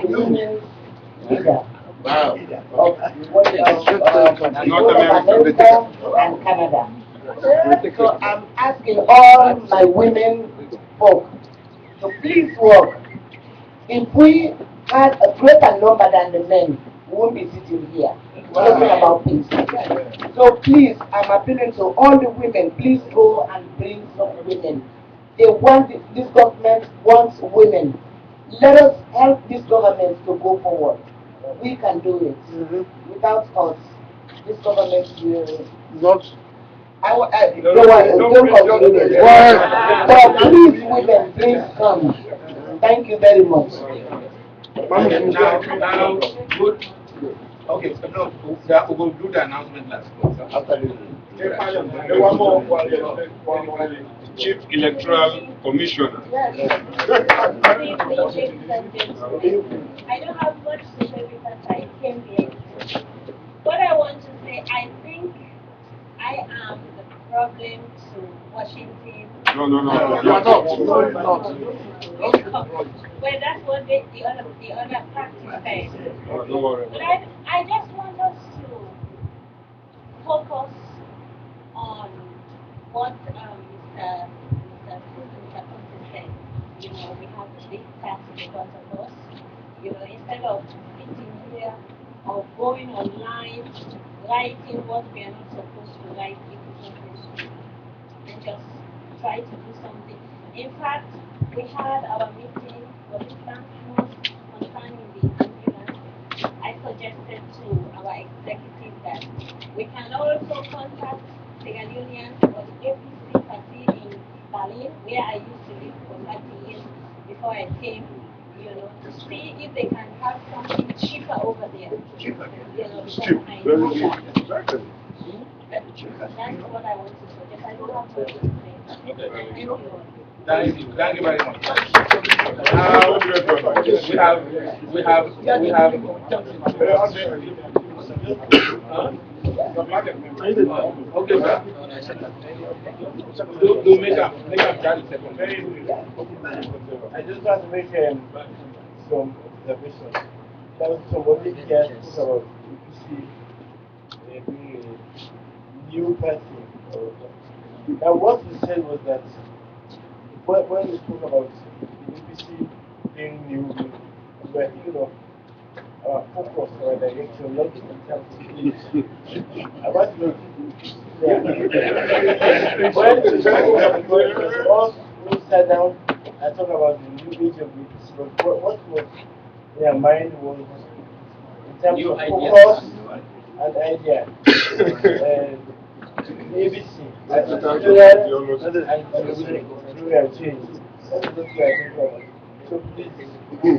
women's leader of North America and Canada. So I'm asking all my women folk to please work. If we had a greater number than the men, we won't be sitting here talking about peace. So please, I'm appealing to all the women, please go and bring some women. They want this government wants women. Let us help this government to go forward. We can do it. Without us, this government will not. Don't continue this. But please, women, please come. Thank you very much. Now, good. Okay, so no, we will do the announcement last. Chief Electoral Commissioner. I don't have much to say because I came here. What I want to say, I think I am the problem to Washington. No, you're not. Well, that's what the other practice says. Don't worry. But I just want us to focus on what Mr. Kunti said. You know, we have the big tax in front of us. You know, instead of sitting here or going online, writing what we are not supposed to write, if we're supposed to, and just try to do something. In fact, we had our meeting for this month concerning the ambulance. I suggested to our executive that we can also contact the union or the APC party in Berlin, where I used to live for 30 years before I came, you know, to see if they can have something cheaper over there. Cheaper? You know, Cheap. Very cheap. Exactly. That's what I want to suggest. I don't have much to say. Okay. Thank you. Thank you very much. Now we have. Okay, sir. Do make up Charlie second. I just want to make some observations. Somebody here spoke about APC being a new party. Now, what we said was that when we spoke about the APC being new, we were thinking of our focus or direction, not in terms of age. I want to when we sat down and talked about the new age of APC, but what was their mind was in terms New of ideas. focus and idea. ABC, and we have changed. That's what we are thinking about. So please. Now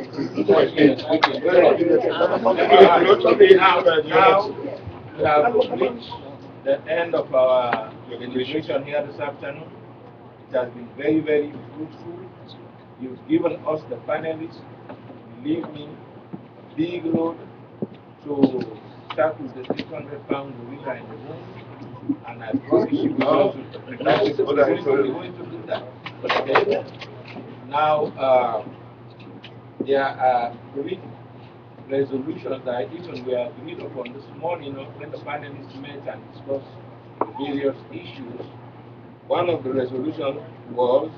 we have reached the end of our deliberation here this afternoon. It has been very, very fruitful. You've given us the panelists, believe me, a big load to start with the 600-pound gorilla in the room, and I promise you we're going to do that. Okay? Now, there are three resolutions that even we agreed upon this morning when the panelists met and discussed various issues. One of the resolutions was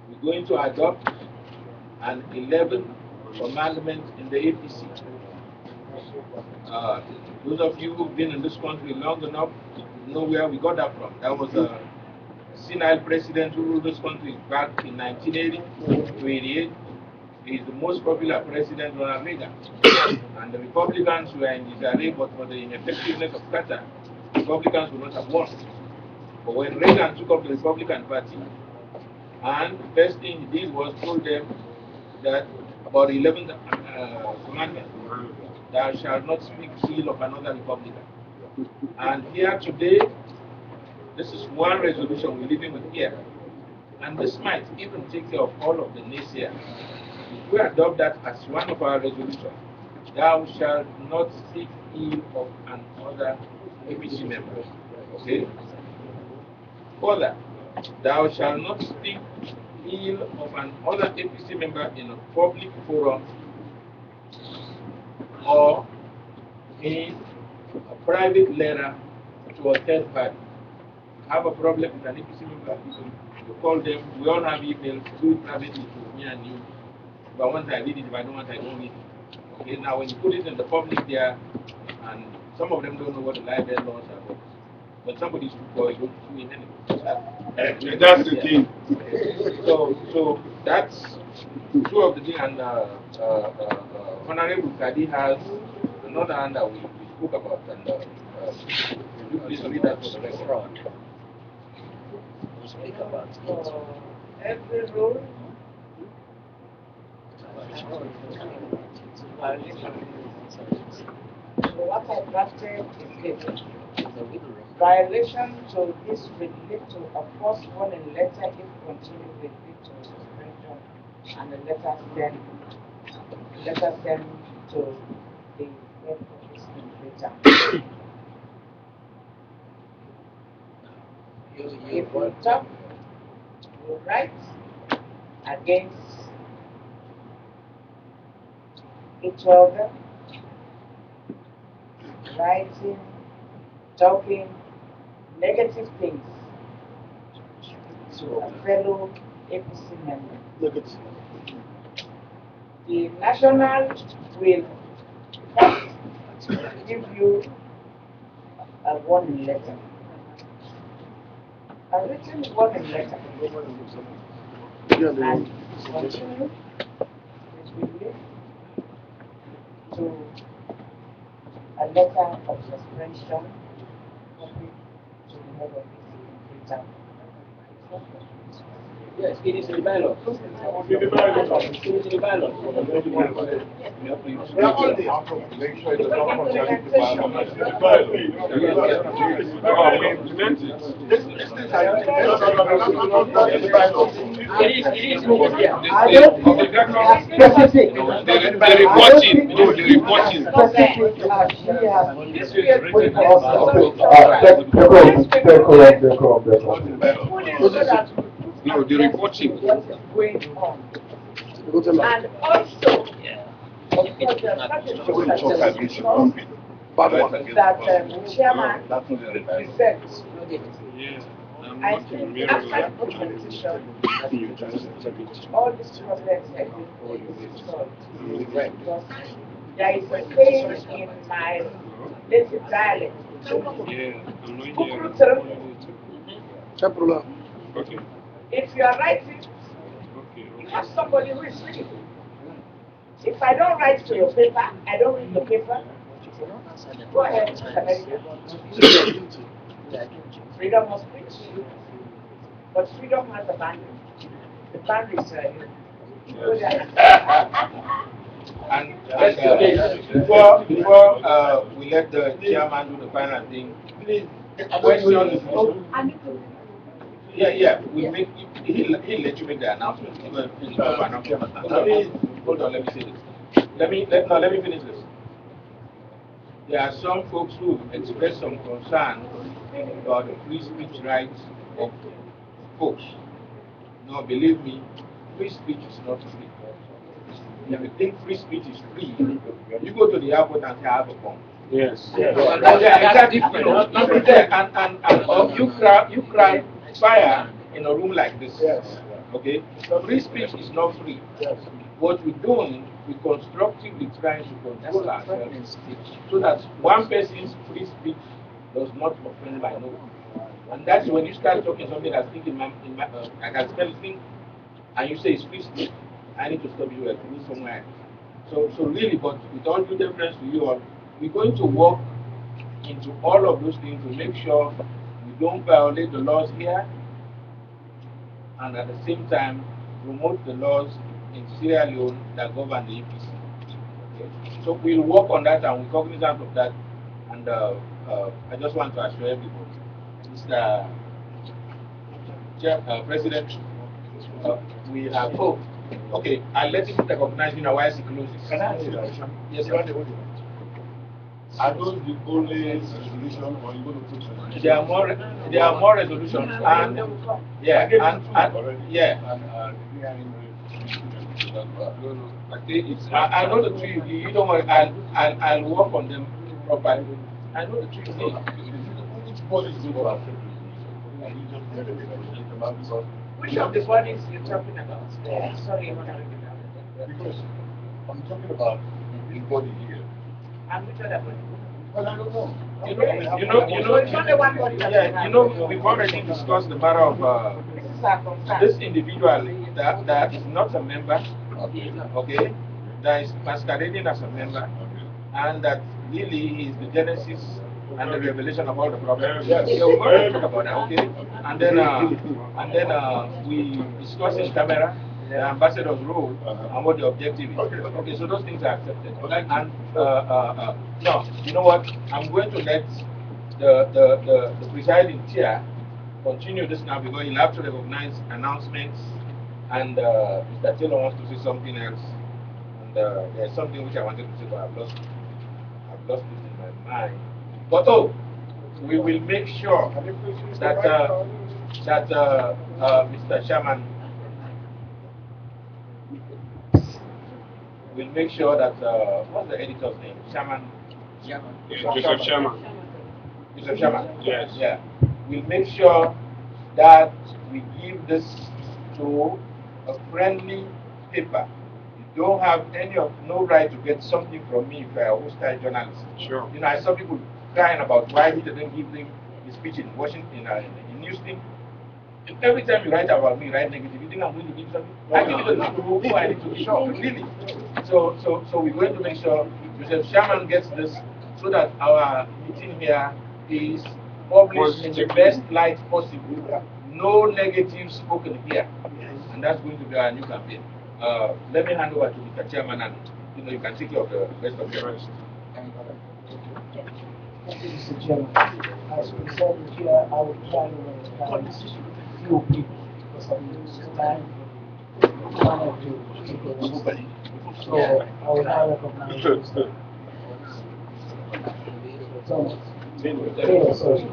we're going to adopt an 11th commandment in the APC. Those of you who've been in this country long enough know where we got that from. That was a senile president who ruled this country back in 1980 to 88. He is the most popular president, Ronald Reagan. And the Republicans were in disarray, but for the ineffectiveness of Carter, Republicans would not have won. But when Reagan took up the Republican Party, and the first thing he did was told them that about the 11th commandment, thou shalt not speak ill of another Republican. And here today, this is one resolution we're living with here. And this might even take care of all of the naysayers. If we adopt that as one of our resolutions, thou shalt not speak ill of another APC member. Okay? Further, thou shalt not speak ill of another APC member in a public forum or in a private letter to a third party. Have a problem with an APC member, you call them, we all have emails, do it privately to me and you. If I want, I read it. If I don't want, I don't read it. Okay, now when you put it in the public there, and some of them don't know what the libel laws are about. When somebody's too poor, you don't sue in anything. That's the thing. So that's two of the things. And Honorable Kadi has another hand that we spoke about. And could you please read that for the record? Speak about it. Every rule. So what I drafted is this. Violation to this will lead to a first warning letter if continued will lead to suspension and a letter sent to the head office later. If you talk, you write against each other, writing, talking negative things to a fellow APC member. The national will first give you a warning letter. A written warning letter. And continue with to a letter of suspension copied to the head of the town. Yes, it is in the bylaw. It is in the bylaw. No, the reporting. What is going on? And also, of course, there are that chairman presents. I think after the competition, all these problems have been solved. Because there is a saying in my native dialect. Okay. If you are writing, you have somebody who is reading. If I don't write to your paper, I don't read your paper. Go ahead, Mr. America. Freedom of speech. But freedom has a boundary. The boundary is before we let the chairman do the final thing, please, yeah, we make he'll let you make the announcement. Hold on, let me say this. Let me finish this. there are some folks who express some concern about the free speech rights of folks. No, believe me, free speech is not free. If you think free speech is free, you go to the airport and say, I have a bomb. Yes. That's different. And you cry fire in a room like this. Okay? Free speech is not free. What we're doing, we're constructively trying to control ourselves so that one person's free speech does not offend by no one. And that's when you start talking something that's thinking, I can spell thing, and you say it's free speech, I need to stop you at somewhere. So really, but with all due deference to you all, we're going to work into all of those things to make sure we don't violate the laws here, and at the same time promote the laws in Sierra Leone that govern the APC. Okay? So we'll work on that and we're cognizant of that. And I just want to assure everybody, Mr. President, we have hope. Okay, I'll let him recognize me now while he closes. Can I ask you a question? Yes, sir. Are those the only resolution, or you going to put resolution? There are more resolutions, and yeah, I know the three. You don't worry. I'll work on them properly. I know the three things. Which body is going to affect you? Which of the bodies you're talking about? Sorry, I'm not because I'm talking about the body here. And which other body? Well, I don't know. It's only one body. Yeah, we've already discussed the matter of this individual that is not a member, okay, that is masquerading as a member, and that really is the genesis and the revelation of all the problems. Yeah, we're going to talk about that, okay? And then we discuss in camera the ambassador's role and what the objective is. Okay, so those things are accepted. And no, you know what? I'm going to let the presiding chair continue this now because he'll have to recognize announcements, and Mr. Taylor wants to say something else, and there's something which I wanted to say, but I've lost it in my mind. But we will make sure that Mr. Chairman will make sure that what's the editor's name? Joseph Sherman. Joseph Sherman. Yes. Yeah. We'll make sure that we give this to a friendly paper. You don't have no right to get something from me if you're a hostile journalist. Sure. You know, I saw people crying about why he didn't give them his speech in Washington, in Houston. Every time you write about me, write negative. You think I'm going to give something? I give it to people who I need to be sure, really. So we're going to make sure Joseph Sherman gets this so that our meeting here is published in the best light possible. No negative spoken here, and that's going to be our new campaign. Let me hand over to Mr. Chairman, and you can take care of the rest of the rest. Thank you, Mr. Chairman. As we said here, I will try to recognize few people because of the time. One or two people. So I will now recognize Thomas. Taylor, sorry.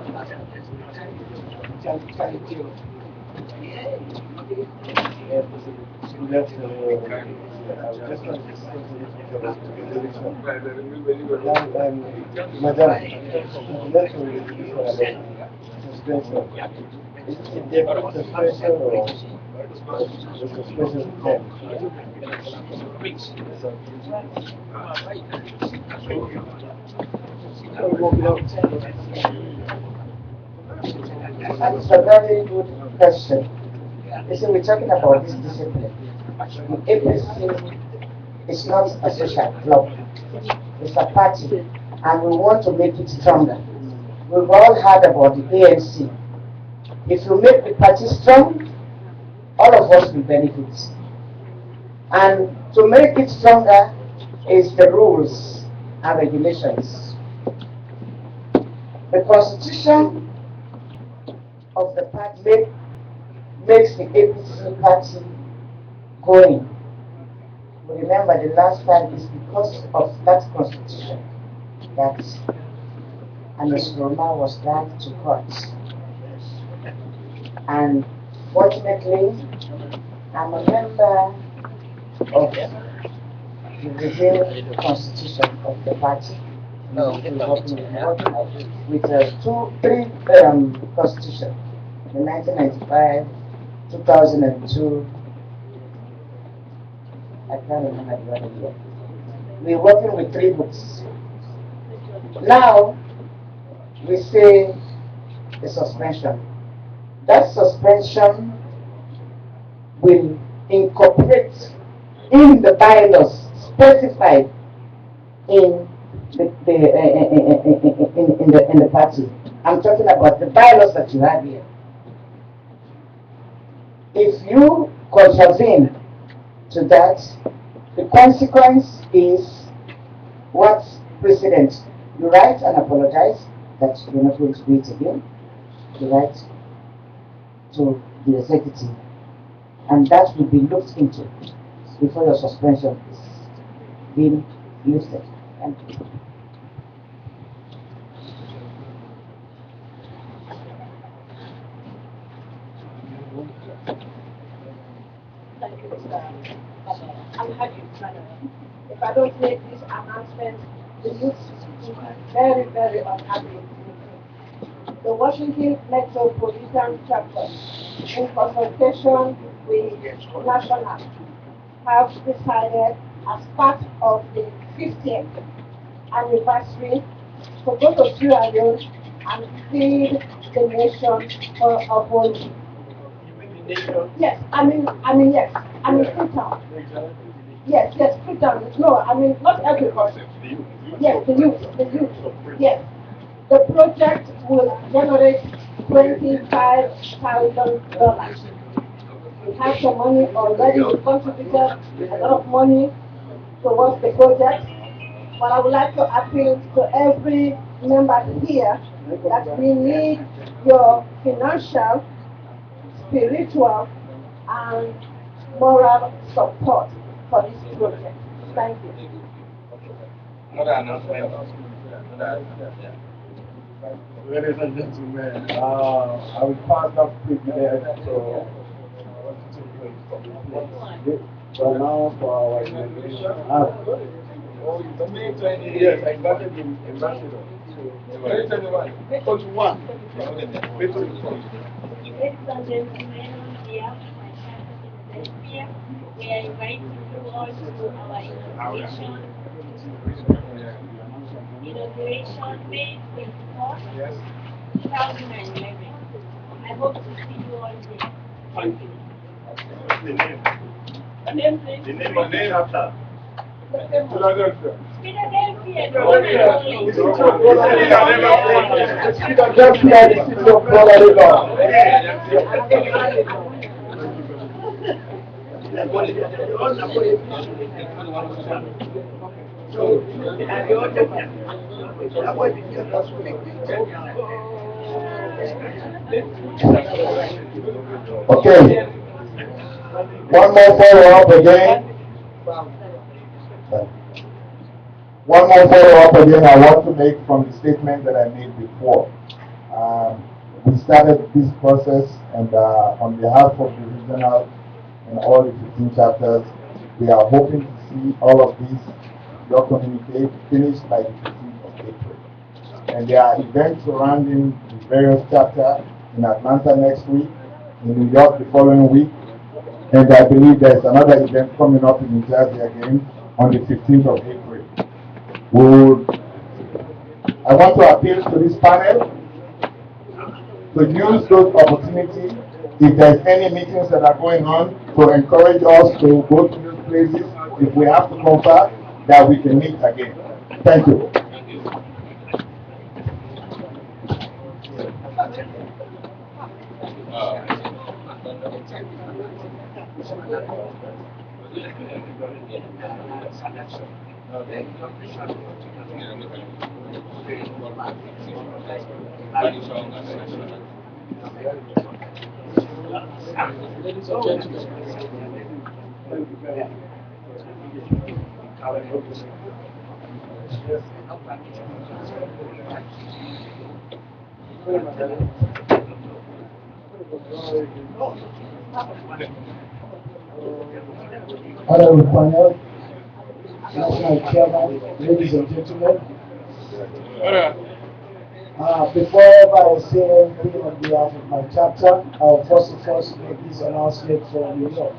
That's a very good question. You see, we're talking about this discipline. The APC is not a social club. It's a party, and we want to make it stronger. We've all heard about the ANC. If you make the party strong, all of us will benefit. And to make it stronger is the rules and regulations. The constitution of the party makes the APC party going. Remember, the last fight is because of that constitution. that Ms. Roma was dragged to court. And fortunately, I'm a member of the revealed constitution of the party. We're working with three constitutions: the 1995, 2002. I can't remember the other year. We're working with 3 books. Now we say the suspension. That suspension will incorporate in the bylaws specified in the party. I'm talking about the bylaws that you have here. If you contravene to that, the consequence is what President, you write and apologize that you're not going to do it again. You write to the executive, and that will be looked into before your suspension is being lifted. Thank you. Thank you, Mr. I'm happy, madam. If I don't make this announcement, the youth will be very, very unhappy with me. The Washington Metropolitan Chapter, in consultation with National, have decided as part of the 50th anniversary to go to Sierra Leone and feed the nation for a whole week. Yes, yes. Freetown. Yes, Freetown. No, not everybody. Yes, the youth. Yes. The project will generate $25,000. We have the money already. We contributed a lot of money towards the project. But I would like to appeal to every member here that we need your financial, spiritual, and moral support for this project. Thank you. Another announcement. Ladies and gentlemen, I will pass that privilege to now for our inauguration. Yes, I invited the ambassador. Ladies and gentlemen, on behalf of my chapter in Philadelphia, we are inviting you all to our inauguration May 24th, 2011. I hope to see you all there. Thank you. The name. The name, please. The name after. Philadelphia. Philadelphia, the city of Florida. Okay. One more follow-up again. One more follow-up again I want to make from the statement that I made before. We started this process, and on behalf of the regional and all the 15 chapters, we are hoping to see all of these, your communique, finished by the 15th of April. And there are events surrounding the various chapters in Atlanta next week, in New York the following week, and I believe there's another event coming up in New Jersey again on the 15th of April. I want to appeal to this panel to use those opportunities, if there's any meetings that are going on, to encourage us to go to those places, if we have to confer, that we can meet again. Thank you. Ladies and gentlemen, Honorable panel, National Chairman, ladies and gentlemen. Before I say anything on behalf of my chapter, I'll first of all make this announcement for New York.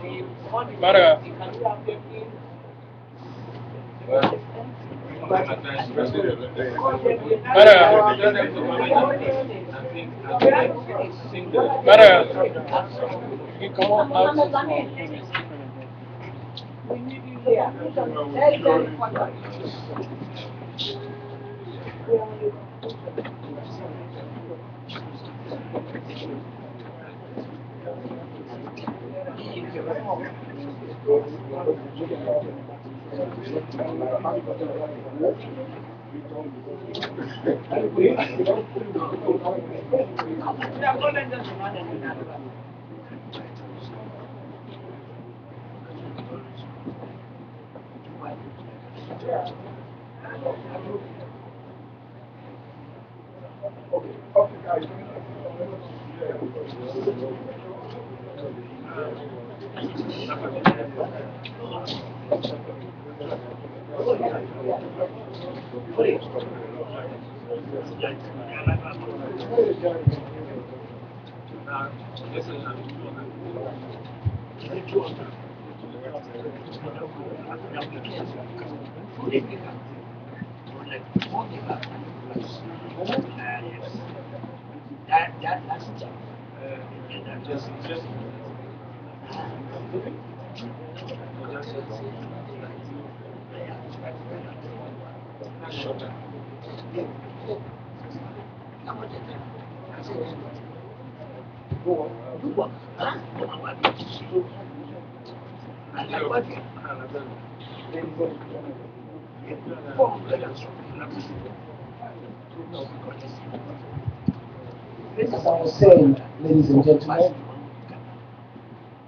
As I was saying, ladies and gentlemen,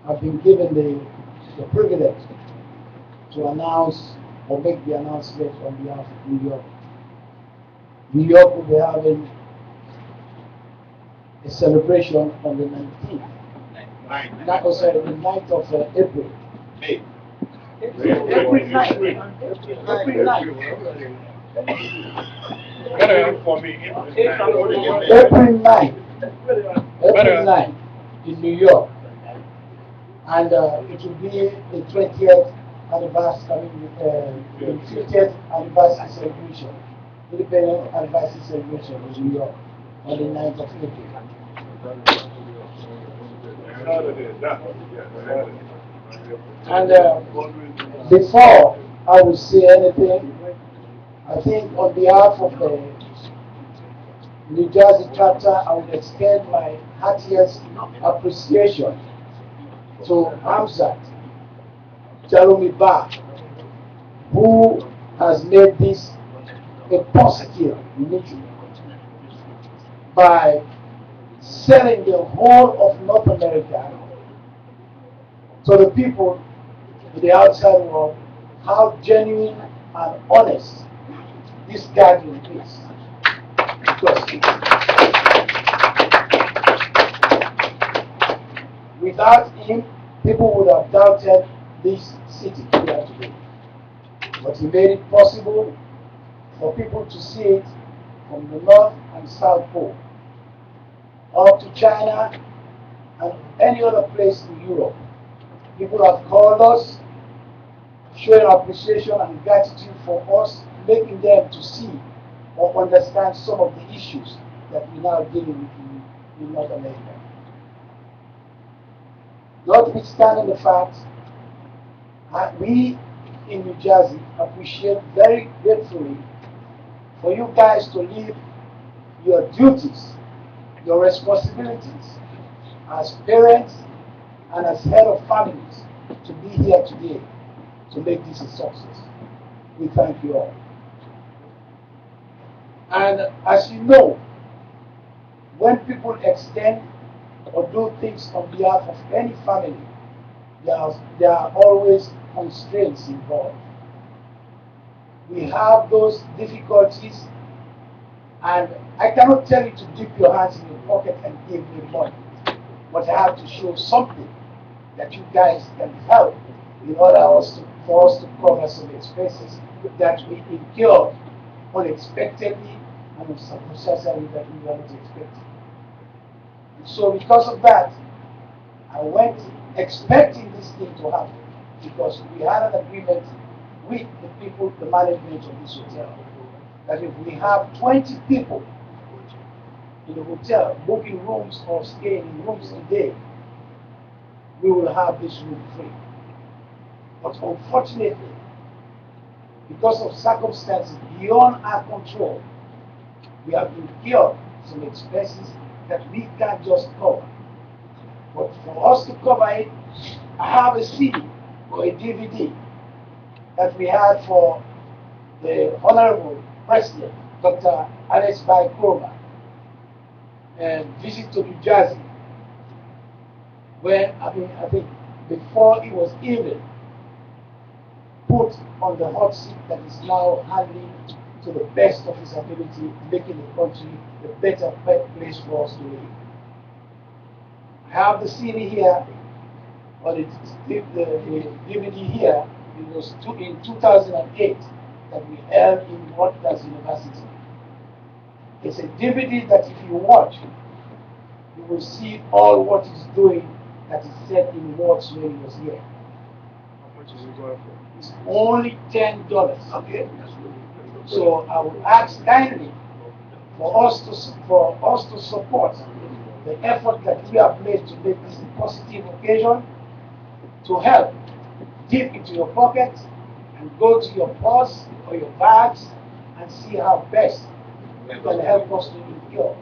I've been given the privilege to announce or make the announcement on behalf of New York. New York will be having a celebration on the 19th. That was the 9th of April. April 9th. April 9th. April 9th. April 9th in New York. And it will be the 20th anniversary, the 50th anniversary celebration, independent anniversary celebration in New York on the 9th of April. And before I will say anything, I think on behalf of the New Jersey chapter, I would extend my heartiest appreciation to Hamzat Jeremy Barr, who has made this a positive meeting by selling the whole of North America to the people in the outside world how genuine and honest this gathering is. Because without him, people would have doubted this city here today. But he made it possible for people to see it from the North and South Pole, up to China and any other place in Europe. People have called us, showing appreciation and gratitude for us, making them to see or understand some of the issues that we now dealing with in North America. Notwithstanding the fact that we in New Jersey appreciate very gratefully for you guys to leave your duties, your responsibilities as parents and as head of families to be here today to make this a success. We thank you all. And as you know, when people extend or do things on behalf of any family, there are always constraints involved. we have those difficulties, and I cannot tell you to dip your hands in your pocket and give me money, but I have to show something that you guys can help in order for us to cover some expenses that we incur unexpectedly and circumstantially that we were not expecting. So because of that, I went expecting this thing to happen because we had an agreement with the people, the management of this hotel, that if we have 20 people in the hotel booking rooms or staying in rooms a day, we will have this room free. But unfortunately, because of circumstances beyond our control, we have incurred some expenses that we can't just cover. But for us to cover it, I have a CD or a DVD that we had for the Honorable President, Dr. Alex Kroma, and visit to New Jersey, where I think before he was even put on the hot seat that is now handling to the best of his ability, making the country a better place for us to live. I have the CD here, or the DVD here. It was in 2008 that we held in Rutgers University. It's a DVD that if you watch, you will see all what he's doing that is said in words when he was here. How much is it going for? It's only $10. Okay. So I would ask kindly for us to support the effort that we have made to make this a positive occasion, to help dip into your pocket and go to your purse or your bags and see how best you can help us to endure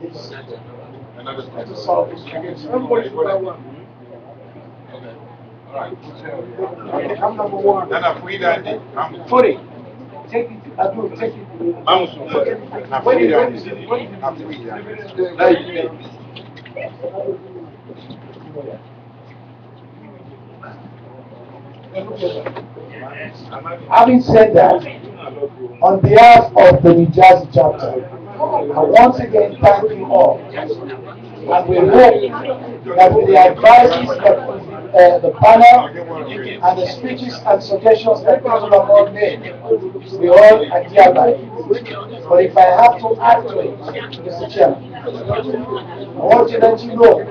this to solve this challenge. Everybody should have one. Okay. All right. I'm number one. Nana, free that day. Fully. Take it. I do take it. Vamos. Na free that day. Na free that day. Having said that, on behalf of the New Jersey chapter, I once again thank you all, and we hope that with the advices that the panel and the speeches and suggestions that people have all made, we all adhere by it. But if I have to add to it, Mr. Chairman, I want to let you know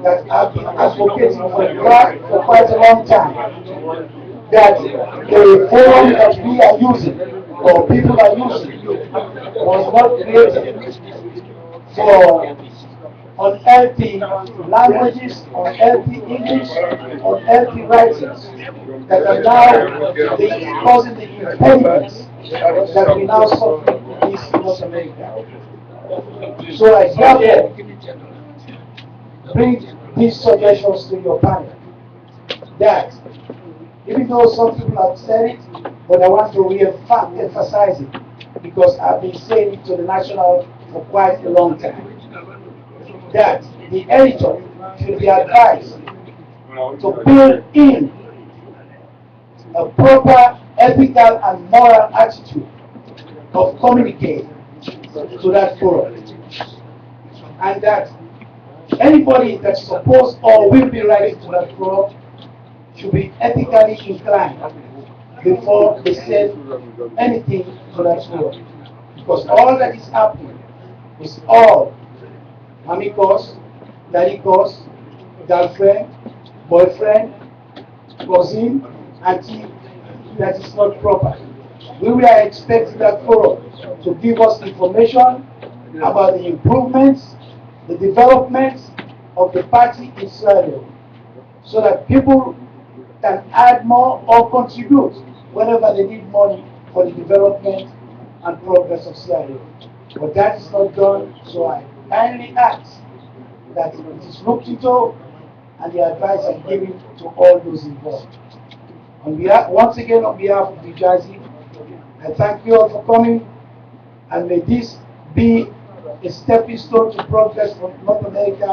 that I've been advocating for quite a long time that the forum that we are using, or people are using, was not created for unhealthy languages, unhealthy English, unhealthy writings that are now causing the impediments that we now suffer in this North America. So I therefore bring these suggestions to your panel that even though some people have said it, but I want to re-emphasize it because I've been saying it to the national for quite a long time, that the editor should be advised to build in a proper ethical and moral attitude of communicating to that forum, and that anybody that's supposed or will be writing to that forum should be ethically inclined before they say anything to that forum. Because all that is happening is all amicus, dadicus, girlfriend, boyfriend, cousin, auntie, that is not proper. We were expecting that forum to give us information about the improvements, the developments of the party in Sierra Leone, so that people can add more or contribute whenever they need money for the development and progress of Sierra Leone. But that is not done, so I kindly ask that it is looked into and the advice is given to all those involved. Once again, on behalf of New Jersey, I thank you all for coming, and may this be a stepping stone to progress for North America.